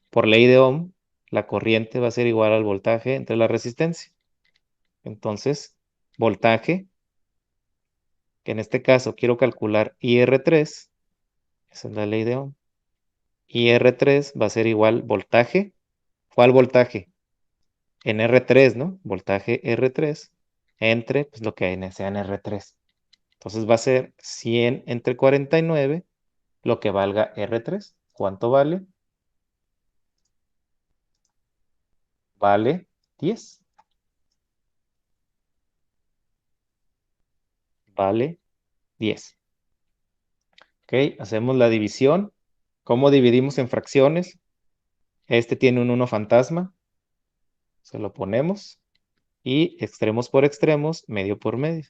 Por ley de Ohm, la corriente va a ser igual al voltaje entre la resistencia. Entonces, voltaje, que en este caso quiero calcular IR3, esa es la ley de Ohm. IR3 va a ser igual voltaje. ¿Cuál voltaje? En R3, ¿no? Voltaje R3 entre pues, lo que sea en R3. Entonces va a ser 100 entre 49, lo que valga R3. ¿Cuánto vale? Vale 10. Vale 10. Ok, hacemos la división. ¿Cómo dividimos en fracciones? Este tiene un 1 fantasma. Se lo ponemos. Y extremos por extremos, medio por medio.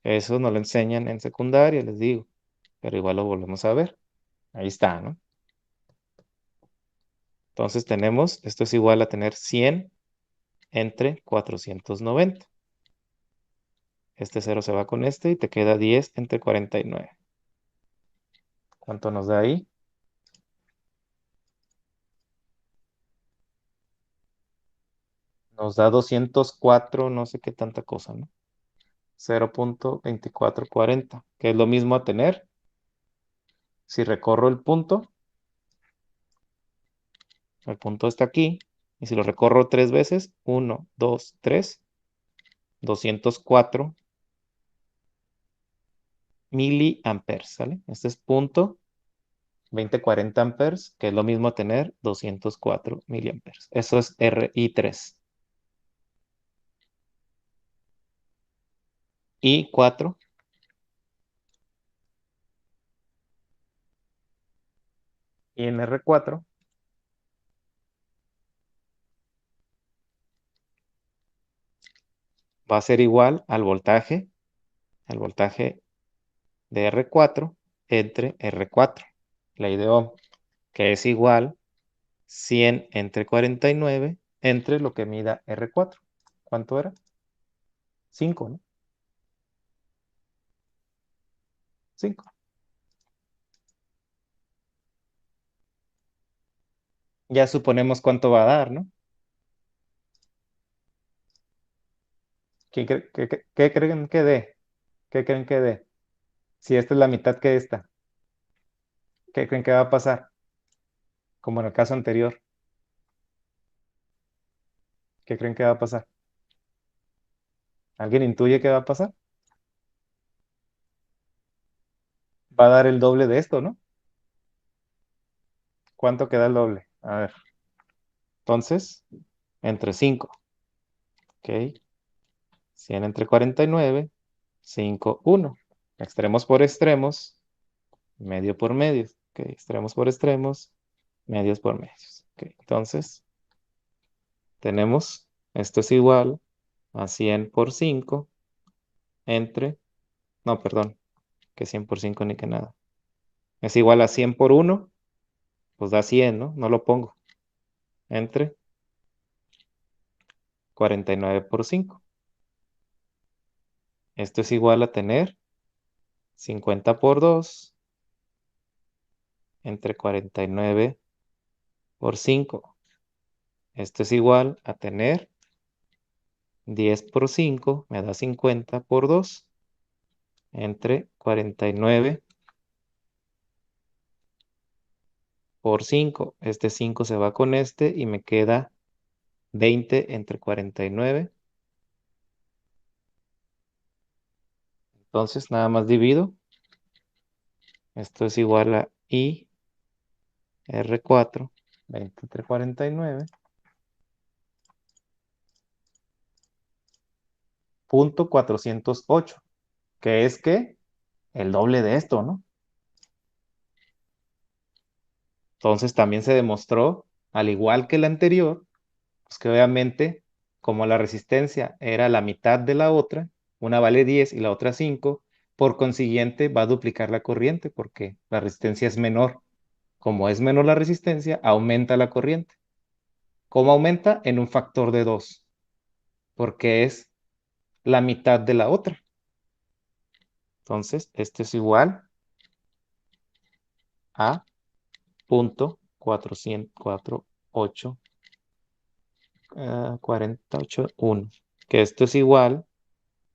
Eso nos lo enseñan en secundaria, les digo. Pero igual lo volvemos a ver. Ahí está, ¿no? Entonces tenemos, esto es igual a tener 100 entre 490. Este 0 se va con este y te queda 10 entre 49. ¿Cuánto nos da ahí? Nos da 204, no sé qué tanta cosa, ¿no? 0.2440, que es lo mismo a tener. Si recorro el punto está aquí, y si lo recorro 3 veces, 1, 2, 3, 204 miliamperes, ¿sale? Este es punto 2040 amperes, que es lo mismo a tener 204 miliamperes. Eso es RI3. Y 4 y en R4 va a ser igual al voltaje de R4 entre R4, ley de Ohm, que es igual 100 entre 49 entre lo que mida R4. ¿Cuánto era? 5, ¿no? 5. Ya suponemos cuánto va a dar, ¿no? ¿Qué creen que dé? ¿Qué creen que dé? Si esta es la mitad que esta, ¿qué creen que va a pasar? Como en el caso anterior, ¿qué creen que va a pasar? ¿Alguien intuye qué va a pasar? Va a dar el doble de esto, ¿no? ¿Cuánto queda el doble? A ver. Entonces, entre 5, ¿ok? 100 entre 49, 5, 1. Extremos por extremos, medio por medio. ¿Ok? Extremos por extremos, medios por medios. ¿Ok? Entonces, tenemos, esto es igual a 100 por 5 entre, no, perdón, que 100 por 5 ni que nada. Es igual a 100 por 1, pues da 100, ¿no? No lo pongo. Entre 49 por 5. Esto es igual a tener 50 por 2 entre 49 por 5. Esto es igual a tener 10 por 5, me da 50 por 2 entre 49 por 5. Este 5 se va con este y me queda 20 entre 49. Entonces, nada más divido. Esto es igual a I R4, 20 entre 49, punto 408, que es que el doble de esto, ¿no? Entonces, también se demostró, al igual que el anterior, pues que obviamente, como la resistencia era la mitad de la otra, una vale 10 y la otra 5, por consiguiente va a duplicar la corriente porque la resistencia es menor. Como es menor la resistencia, aumenta la corriente. ¿Cómo aumenta? En un factor de 2, porque es la mitad de la otra. Entonces, esto es igual a punto 448, 1, que esto es igual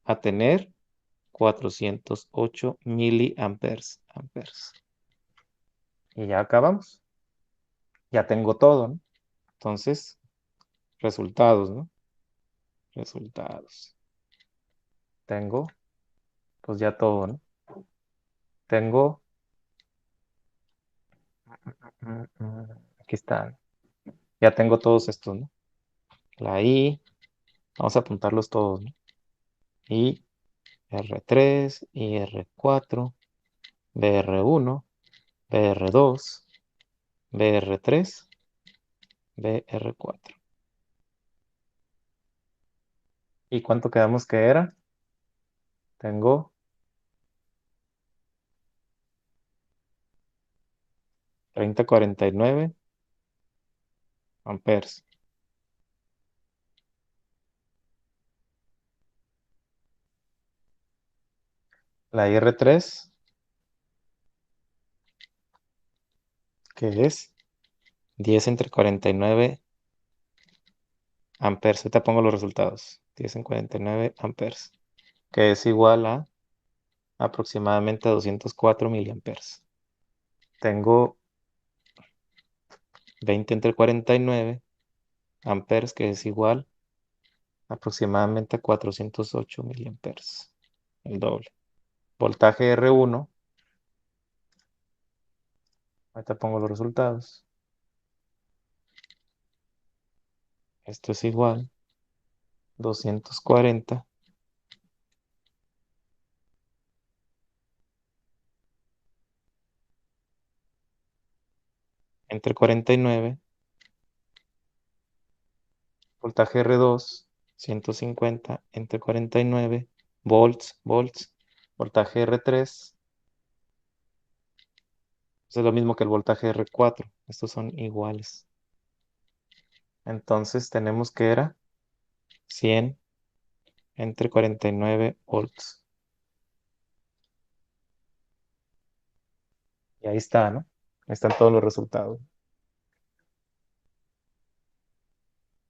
a tener 408 miliamperes. Y ya acabamos. Ya tengo todo, ¿no? Entonces, resultados, ¿no? Resultados. Tengo, pues ya todo, ¿no? Tengo, aquí están. Ya tengo todos estos, ¿no? La I, vamos a apuntarlos todos, ¿no? I, R3, IR4, BR1, BR2, BR3, BR4. ¿Y cuánto quedamos que era? Tengo 3049 amperes. La IR3, que es 10 entre 49 amperes. Ahorita pongo los resultados. 10 en 49 amperes, que es igual a aproximadamente 204 miliamperes. Tengo 20 entre 49 amperes, que es igual aproximadamente a 408 miliamperes. El doble. Voltaje R1. Ahorita pongo los resultados. Esto es igual 240 entre 49. Voltaje R2, 150 entre 49 volts. Voltaje R3, Eso es lo mismo que el voltaje R4. Estos son iguales. Entonces tenemos que era 100 entre 49 volts. Y ahí está, ¿no? Ahí están todos los resultados.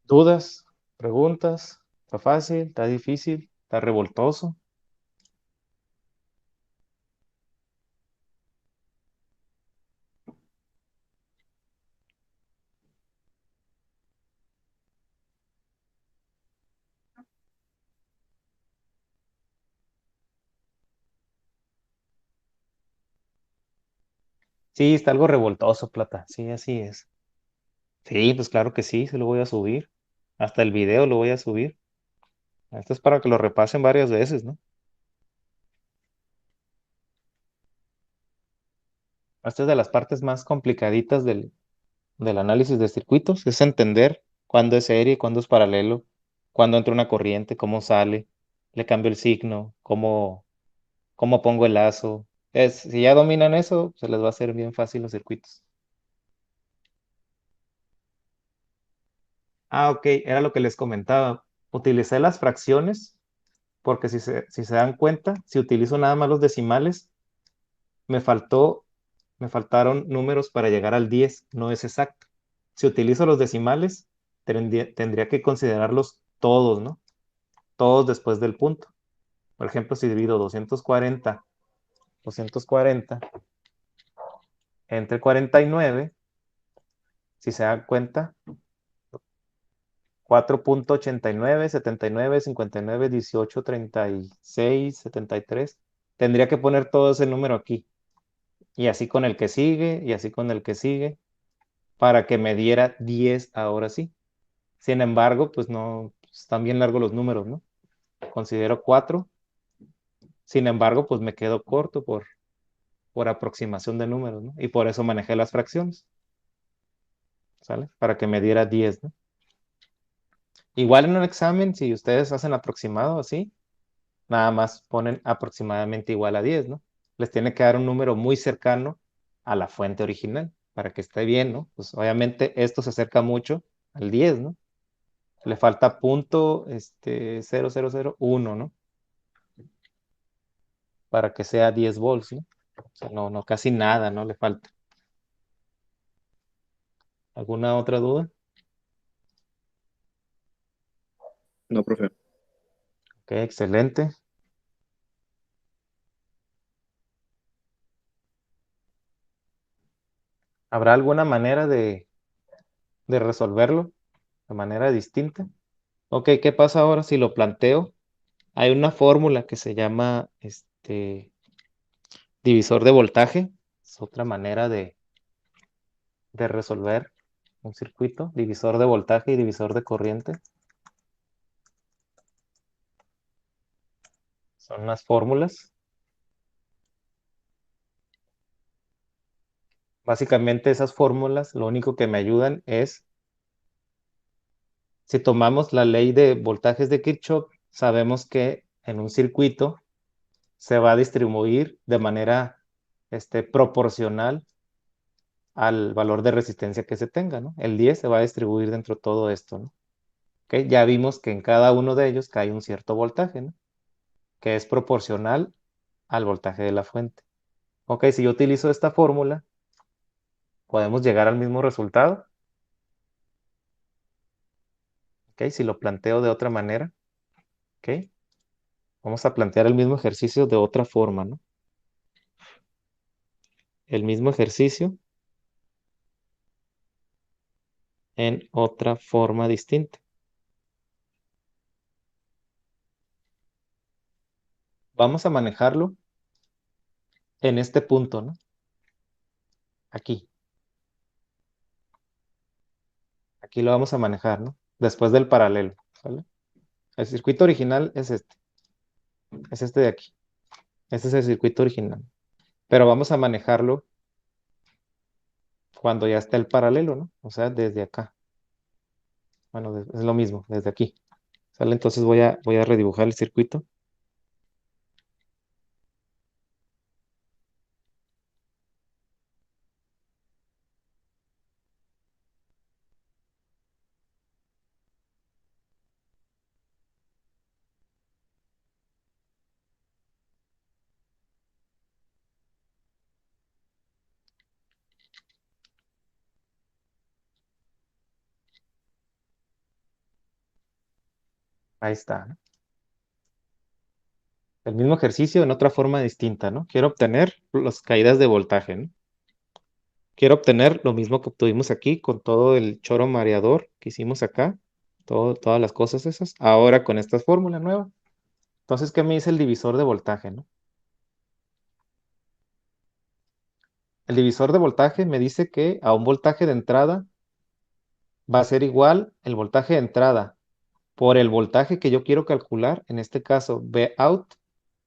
¿Dudas? ¿Preguntas? ¿Está fácil? ¿Está difícil? ¿Está revoltoso? Sí, está algo revoltoso, Plata. Sí, así es. Sí, pues claro que sí, se lo voy a subir. Hasta el video lo voy a subir. Esto es para que lo repasen varias veces, ¿no? Esta es de las partes más complicaditas del análisis de circuitos, es entender cuándo es serie, cuándo es paralelo, cuándo entra una corriente, cómo sale, le cambio el signo, cómo pongo el lazo. Si ya dominan eso, se les va a hacer bien fácil los circuitos. Ah, ok, era lo que les comentaba. Utilicé las fracciones porque si se dan cuenta, si utilizo nada más los decimales, me faltó, me faltaron números para llegar al 10, no es exacto. Si utilizo los decimales, tendría que considerarlos todos, ¿no? Todos después del punto. Por ejemplo, si divido 240 entre 49, si se dan cuenta, 4.89, 79, 59, 18, 36, 73. Tendría que poner todo ese número aquí. Y así con el que sigue, y así con el que sigue, para que me diera 10 ahora sí. Sin embargo, pues no, pues, están bien largos los números, ¿no? Considero 4. Sin embargo, pues me quedo corto por aproximación de números, ¿no? Y por eso manejé las fracciones, ¿sale? Para que me diera 10, ¿no? Igual en un examen, si ustedes hacen aproximado así, nada más ponen aproximadamente igual a 10, ¿no? Les tiene que dar un número muy cercano a la fuente original para que esté bien, ¿no? Pues obviamente esto se acerca mucho al 10, ¿no? Le falta punto 0001, ¿no? Para que sea 10 volts, ¿no? O sea, no, no, casi nada, ¿no? Le falta. ¿Alguna otra duda? No, profe. Ok, excelente. ¿Habrá alguna manera de resolverlo de manera distinta? Ok, ¿qué pasa ahora si lo planteo? Hay una fórmula que se llama divisor de voltaje. Es otra manera de resolver un circuito. Divisor de voltaje y divisor de corriente. Son unas fórmulas. Básicamente esas fórmulas lo único que me ayudan es, si tomamos la ley de voltajes de Kirchhoff, sabemos que en un circuito se va a distribuir de manera proporcional al valor de resistencia que se tenga, ¿no? El 10 se va a distribuir dentro de todo esto, ¿no? ¿Ok? Ya vimos que en cada uno de ellos cae un cierto voltaje, ¿no? Que es proporcional al voltaje de la fuente. Ok, si yo utilizo esta fórmula, podemos llegar al mismo resultado. Ok, si lo planteo de otra manera, ok, vamos a plantear el mismo ejercicio de otra forma, ¿no? El mismo ejercicio en otra forma distinta. Vamos a manejarlo en este punto, ¿no? Aquí. Aquí lo vamos a manejar, ¿no? Después del paralelo, ¿sale? El circuito original es este de aquí. Este es el circuito original. Pero vamos a manejarlo cuando ya está el paralelo, ¿no? O sea, desde acá. Bueno, es lo mismo, desde aquí. ¿Sale? Entonces voy a redibujar el circuito. Ahí está, ¿no? El mismo ejercicio en otra forma distinta, ¿no? Quiero obtener las caídas de voltaje, ¿no? Quiero obtener lo mismo que obtuvimos aquí con todo el choro mareador que hicimos acá, todas las cosas esas, ahora con esta fórmula nueva. Entonces, ¿qué me dice el divisor de voltaje, no? El divisor de voltaje me dice que a un voltaje de entrada va a ser igual el voltaje de entrada por el voltaje que yo quiero calcular, en este caso Vout,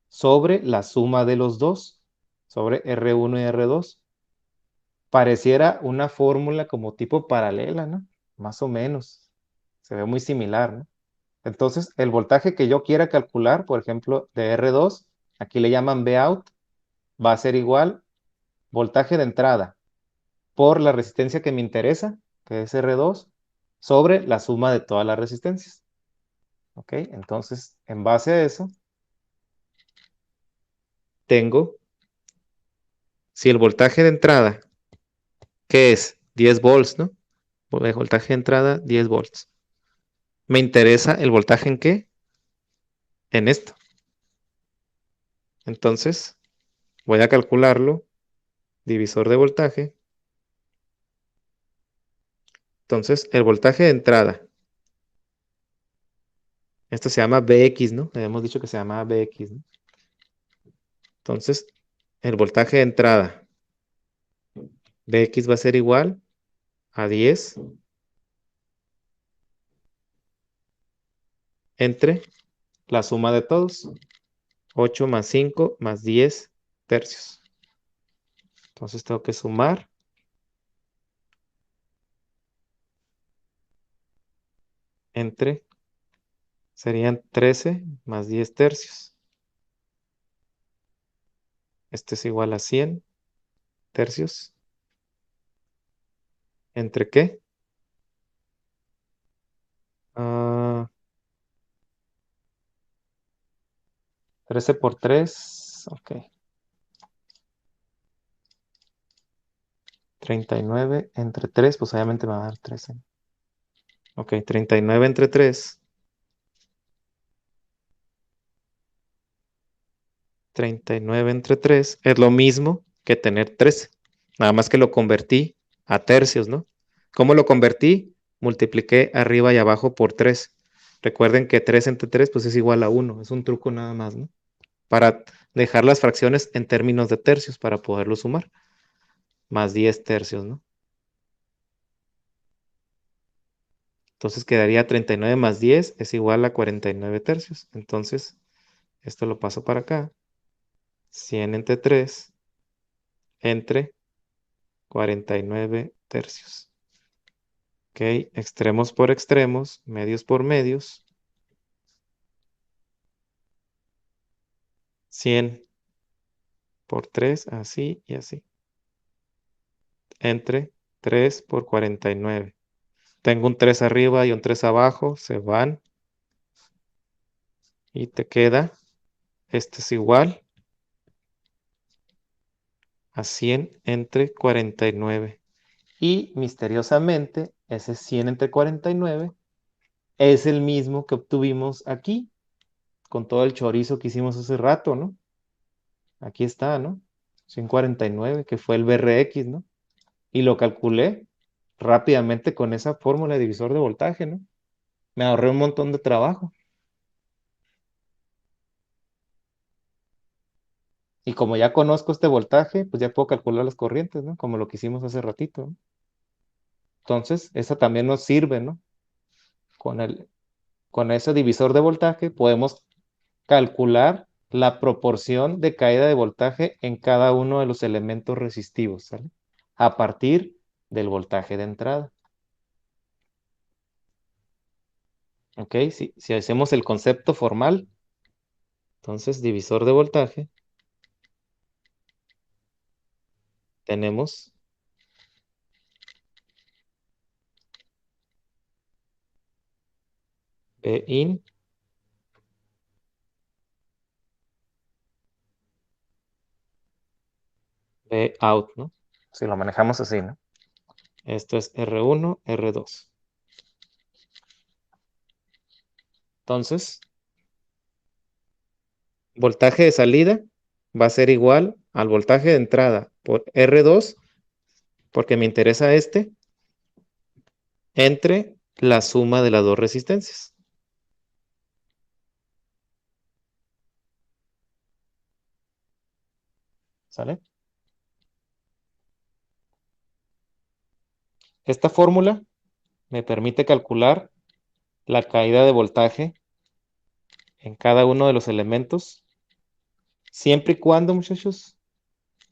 sobre la suma de los dos, sobre R1 y R2. Pareciera una fórmula como tipo paralela, ¿no? Más o menos. Se ve muy similar, ¿no? Entonces, el voltaje que yo quiera calcular, por ejemplo, de R2, aquí le llaman Vout, va a ser igual voltaje de entrada por la resistencia que me interesa, que es R2, sobre la suma de todas las resistencias. ¿Ok? Entonces, en base a eso, tengo, si el voltaje de entrada, que es 10 volts, ¿no? El voltaje de entrada, 10 volts. Me interesa el voltaje en qué? En esto. Entonces, voy a calcularlo, divisor de voltaje. Entonces, el voltaje de entrada, esto se llama Vx, ¿no? Habíamos dicho que se llamaba Vx, ¿no? Entonces, el voltaje de entrada, Vx va a ser igual a 10 entre la suma de todos, 8 más 5 más 10 tercios. Entonces tengo que sumar entre, serían 13 más 10 tercios. Esto es igual a 100 tercios. ¿Entre qué? 13 por 3, ok. 39 entre 3, pues obviamente me va a dar 13. Ok, 39 entre 3. 39 entre 3 es lo mismo que tener 13. Nada más que lo convertí a tercios, ¿no? ¿Cómo lo convertí? Multipliqué arriba y abajo por 3. Recuerden que 3 entre 3 pues es igual a 1. Es un truco nada más, ¿no? Para dejar las fracciones en términos de tercios para poderlo sumar. Más 10 tercios, ¿no? Entonces quedaría 39 más 10 es igual a 49 tercios. Entonces, esto lo paso para acá. 100 entre 3 entre 49 tercios. Ok, extremos por extremos, medios por medios. 100 por 3, así y así. Entre 3 por 49. Tengo un 3 arriba y un 3 abajo, se van. Y te queda, este es igual a 100 entre 49. Y misteriosamente, ese 100 entre 49 es el mismo que obtuvimos aquí, con todo el chorizo que hicimos hace rato, ¿no? Aquí está, ¿no? 149, que fue el BRX, ¿no? Y lo calculé rápidamente con esa fórmula de divisor de voltaje, ¿no? Me ahorré un montón de trabajo. Y como ya conozco este voltaje, pues ya puedo calcular las corrientes, ¿no? Como lo que hicimos hace ratito, ¿no? Entonces, esa también nos sirve, ¿no? Con ese divisor de voltaje podemos calcular la proporción de caída de voltaje en cada uno de los elementos resistivos, ¿sale? A partir del voltaje de entrada. ¿Ok? Si hacemos el concepto formal, entonces divisor de voltaje, tenemos B in B out, ¿no? Si lo manejamos así, ¿no? Esto es R1, R2. Entonces, voltaje de salida va a ser igual al voltaje de entrada por R2, porque me interesa este, entre la suma de las dos resistencias. ¿Sale? Esta fórmula me permite calcular la caída de voltaje en cada uno de los elementos, siempre y cuando, muchachos,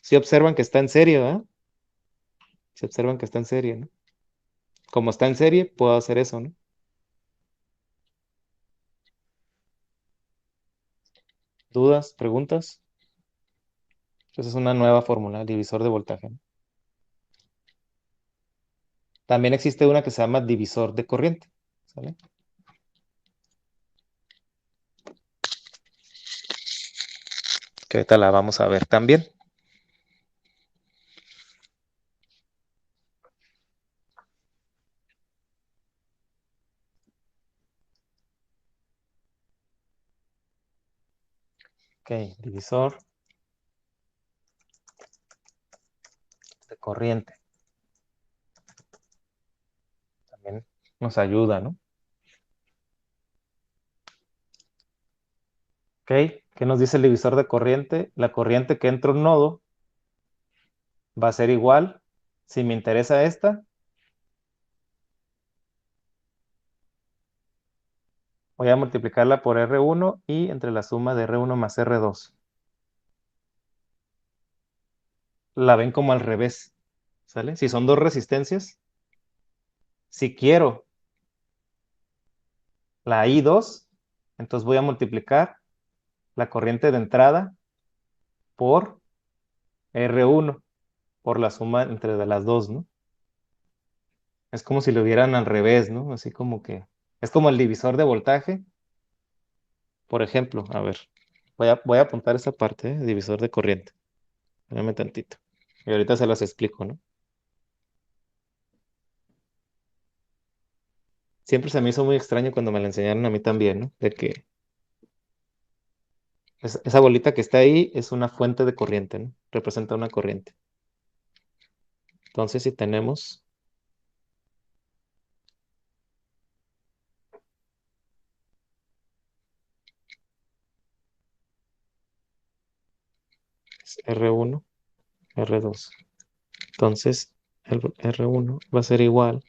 si observan que está en serie, ¿verdad? Si observan que está en serie, ¿no? Como está en serie, puedo hacer eso, ¿no? ¿Dudas? ¿Preguntas? Esa es una nueva fórmula, divisor de voltaje, ¿no? También existe una que se llama divisor de corriente, ¿sale? Que ahorita la vamos a ver también. Ok, divisor de corriente. También nos ayuda, ¿no? Ok, ¿qué nos dice el divisor de corriente? La corriente que entra a un nodo va a ser igual, si me interesa esta, voy a multiplicarla por R1 y entre la suma de R1 más R2. La ven como al revés, ¿sale? Si son dos resistencias, si quiero la I2, entonces voy a multiplicar la corriente de entrada por R1, por la suma entre de las dos, ¿no? Es como si lo vieran al revés, ¿no? Así como que es como el divisor de voltaje. Por ejemplo, a ver, voy a apuntar esa parte, divisor de corriente. Espérame tantito. Y ahorita se las explico, ¿no? Siempre se me hizo muy extraño cuando me la enseñaron a mí también, ¿no? De que esa bolita que está ahí es una fuente de corriente, ¿no? Representa una corriente. Entonces, si tenemos R1, R2. Entonces, el R1 va a ser igual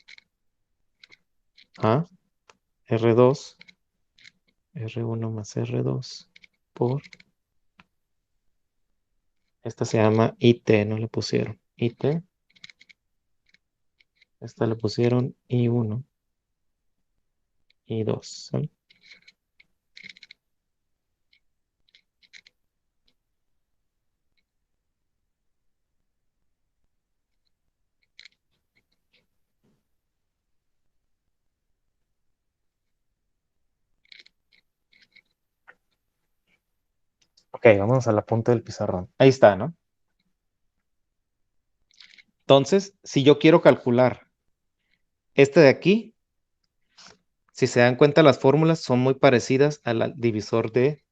a R2, R1 más R2 por, esta se llama IT, no le pusieron IT, esta le pusieron I1, I2, ¿sale? Ok, vamos a la punta del pizarrón. Ahí está, ¿no? Entonces, si yo quiero calcular este de aquí, si se dan cuenta, las fórmulas son muy parecidas al divisor de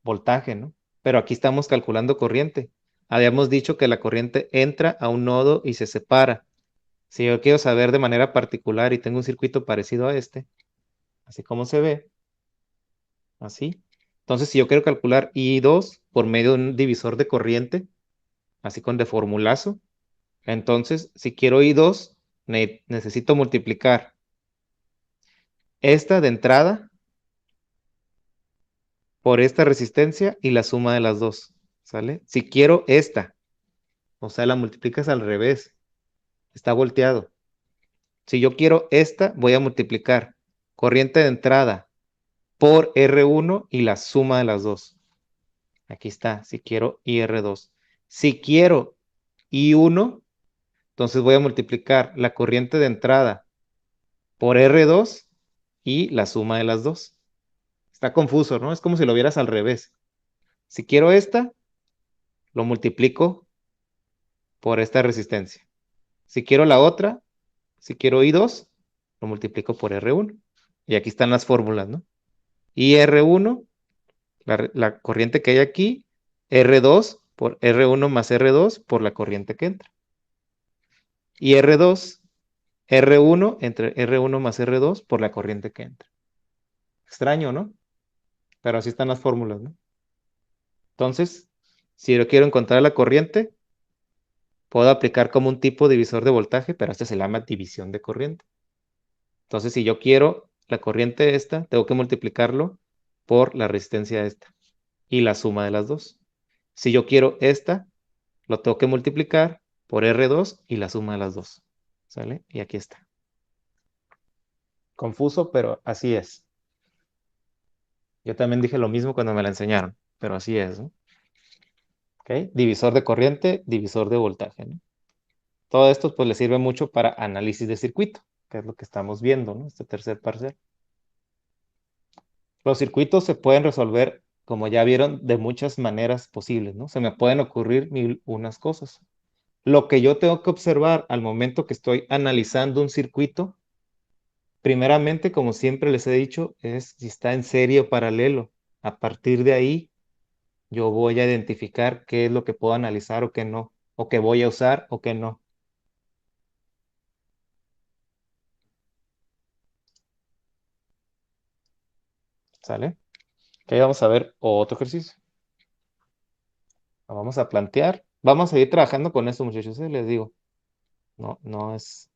voltaje, ¿no? Pero aquí estamos calculando corriente. Habíamos dicho que la corriente entra a un nodo y se separa. Si yo quiero saber de manera particular y tengo un circuito parecido a este, así como se ve, así. Entonces, si yo quiero calcular I2 por medio de un divisor de corriente, así con de formulazo, entonces, si quiero I2, necesito multiplicar esta de entrada por esta resistencia y la suma de las dos, ¿sale? Si quiero esta, o sea, la multiplicas al revés, está volteado. Si yo quiero esta, voy a multiplicar corriente de entrada por R1 y la suma de las dos. Aquí está, si quiero IR2. Si quiero I1, entonces voy a multiplicar la corriente de entrada por R2 y la suma de las dos. Está confuso, ¿no? Es como si lo vieras al revés. Si quiero esta, lo multiplico por esta resistencia. Si quiero la otra, si quiero I2, lo multiplico por R1. Y aquí están las fórmulas, ¿no? Y R1, la corriente que hay aquí, R2 por R1 más R2 por la corriente que entra. Y R2, R1 entre R1 más R2 por la corriente que entra. Extraño, ¿no? Pero así están las fórmulas, ¿no? Entonces, si yo quiero encontrar la corriente, puedo aplicar como un tipo divisor de voltaje, pero este se llama división de corriente. Entonces, si yo quiero la corriente esta, tengo que multiplicarlo por la resistencia esta y la suma de las dos. Si yo quiero esta, lo tengo que multiplicar por R2 y la suma de las dos. ¿Sale? Y aquí está. Confuso, pero así es. Yo también dije lo mismo cuando me la enseñaron, pero así es, ¿no? ¿Ok? Divisor de corriente, divisor de voltaje, ¿no? Todo esto pues le sirve mucho para análisis de circuito, que es lo que estamos viendo, ¿no? Este tercer parcial. Los circuitos se pueden resolver, como ya vieron, de muchas maneras posibles, ¿no? Se me pueden ocurrir mil unas cosas. Lo que yo tengo que observar al momento que estoy analizando un circuito, primeramente, como siempre les he dicho, es si está en serie o paralelo. A partir de ahí, yo voy a identificar qué es lo que puedo analizar o qué no, o qué voy a usar o qué no. ¿Sale? Ok, vamos a ver otro ejercicio. Lo vamos a plantear. Vamos a ir trabajando con esto, muchachos, les digo. No es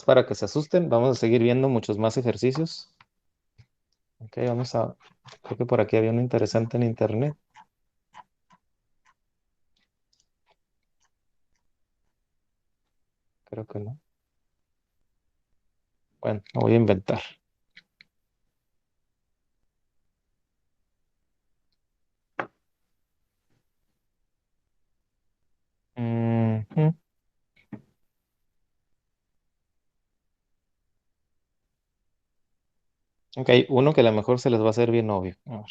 para que se asusten. Vamos a seguir viendo muchos más ejercicios. Ok, creo que por aquí había uno interesante en internet. Creo que no. Bueno, lo voy a inventar. Ujú. Ok, uno que a lo mejor se les va a hacer bien obvio. A ver.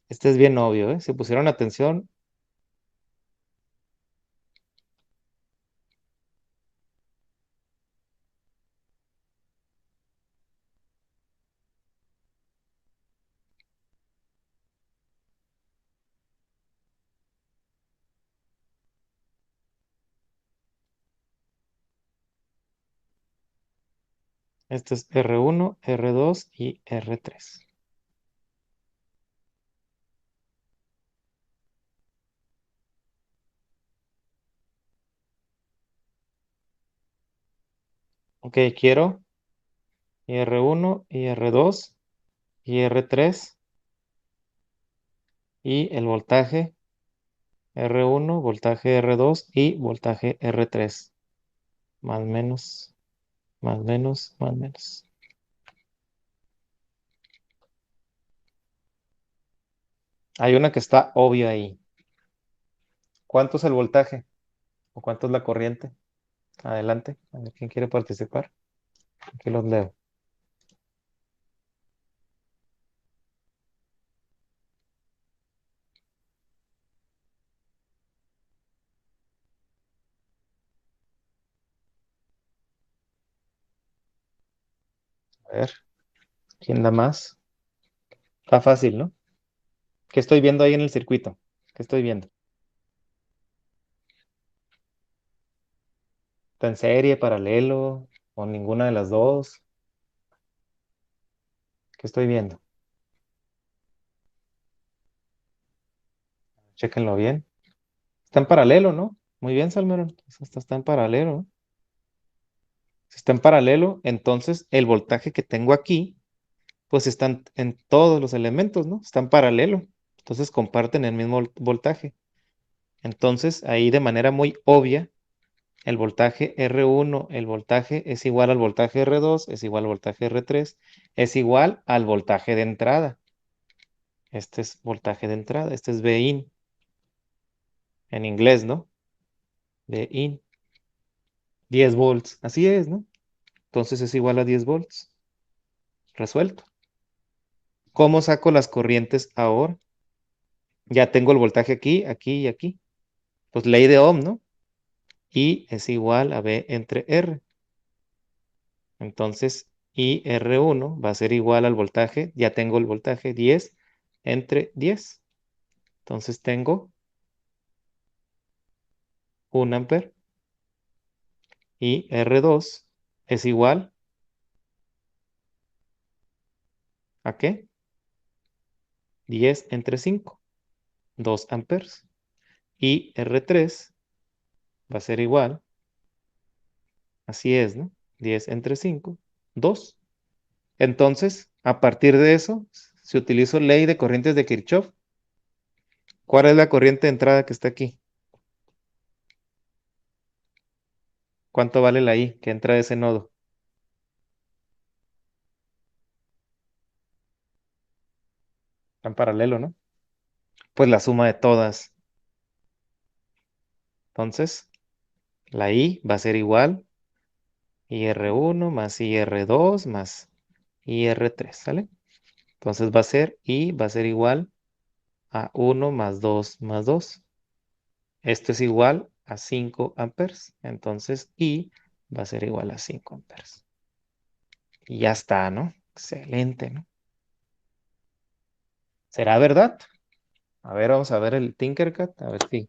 Este es bien obvio, ¿eh? Si pusieron atención, este es R1, R2 y R3. Ok, quiero y R1 y R2 y R3 y el voltaje R1, voltaje R2 y voltaje R3. Más menos, más menos, más menos. Hay una que está obvia ahí. ¿Cuánto es el voltaje? ¿O cuánto es la corriente? Adelante. A ver, ¿quién quiere participar? Aquí los leo. A ver, ¿quién da más? Está fácil, ¿no? ¿Qué estoy viendo ahí en el circuito? ¿Qué estoy viendo? ¿Está en serie, paralelo o ninguna de las dos? ¿Qué estoy viendo? Chéquenlo bien. Está en paralelo, ¿no? Muy bien, Salmerón. Esta está en paralelo, ¿no? Si está en paralelo, entonces el voltaje que tengo aquí, pues están en todos los elementos, ¿no? Están paralelo. Entonces comparten el mismo voltaje. Entonces, ahí de manera muy obvia, el voltaje R1, el voltaje es igual al voltaje R2, es igual al voltaje R3, es igual al voltaje de entrada. Este es voltaje de entrada, este es Vin. En inglés, ¿no? Vin. 10 volts, así es, ¿no? Entonces es igual a 10 volts. Resuelto. ¿Cómo saco las corrientes ahora? Ya tengo el voltaje aquí, aquí y aquí. Pues ley de Ohm, ¿no? I es igual a V entre R. Entonces, I R1 va a ser igual al voltaje, ya tengo el voltaje 10 entre 10. Entonces tengo 1 amper. Y R2 es igual ¿a qué? 10 entre 5, 2 amperes. Y R3 va a ser igual, así es, ¿no? 10 entre 5, 2. Entonces, a partir de eso, si utilizo ley de corrientes de Kirchhoff, ¿cuál es la corriente de entrada que está aquí? ¿Cuánto vale la I que entra de ese nodo? En paralelo, ¿no? Pues la suma de todas. Entonces, la I va a ser igual IR1 más IR2 más IR3, ¿sale? Entonces va a ser I va a ser igual a 1 más 2 más 2. Esto es igual a 5 amperes. Entonces I va a ser igual a 5 amperes. Y ya está, ¿no? Excelente, ¿no? ¿Será verdad? A ver, vamos a ver el Tinkercad. A ver si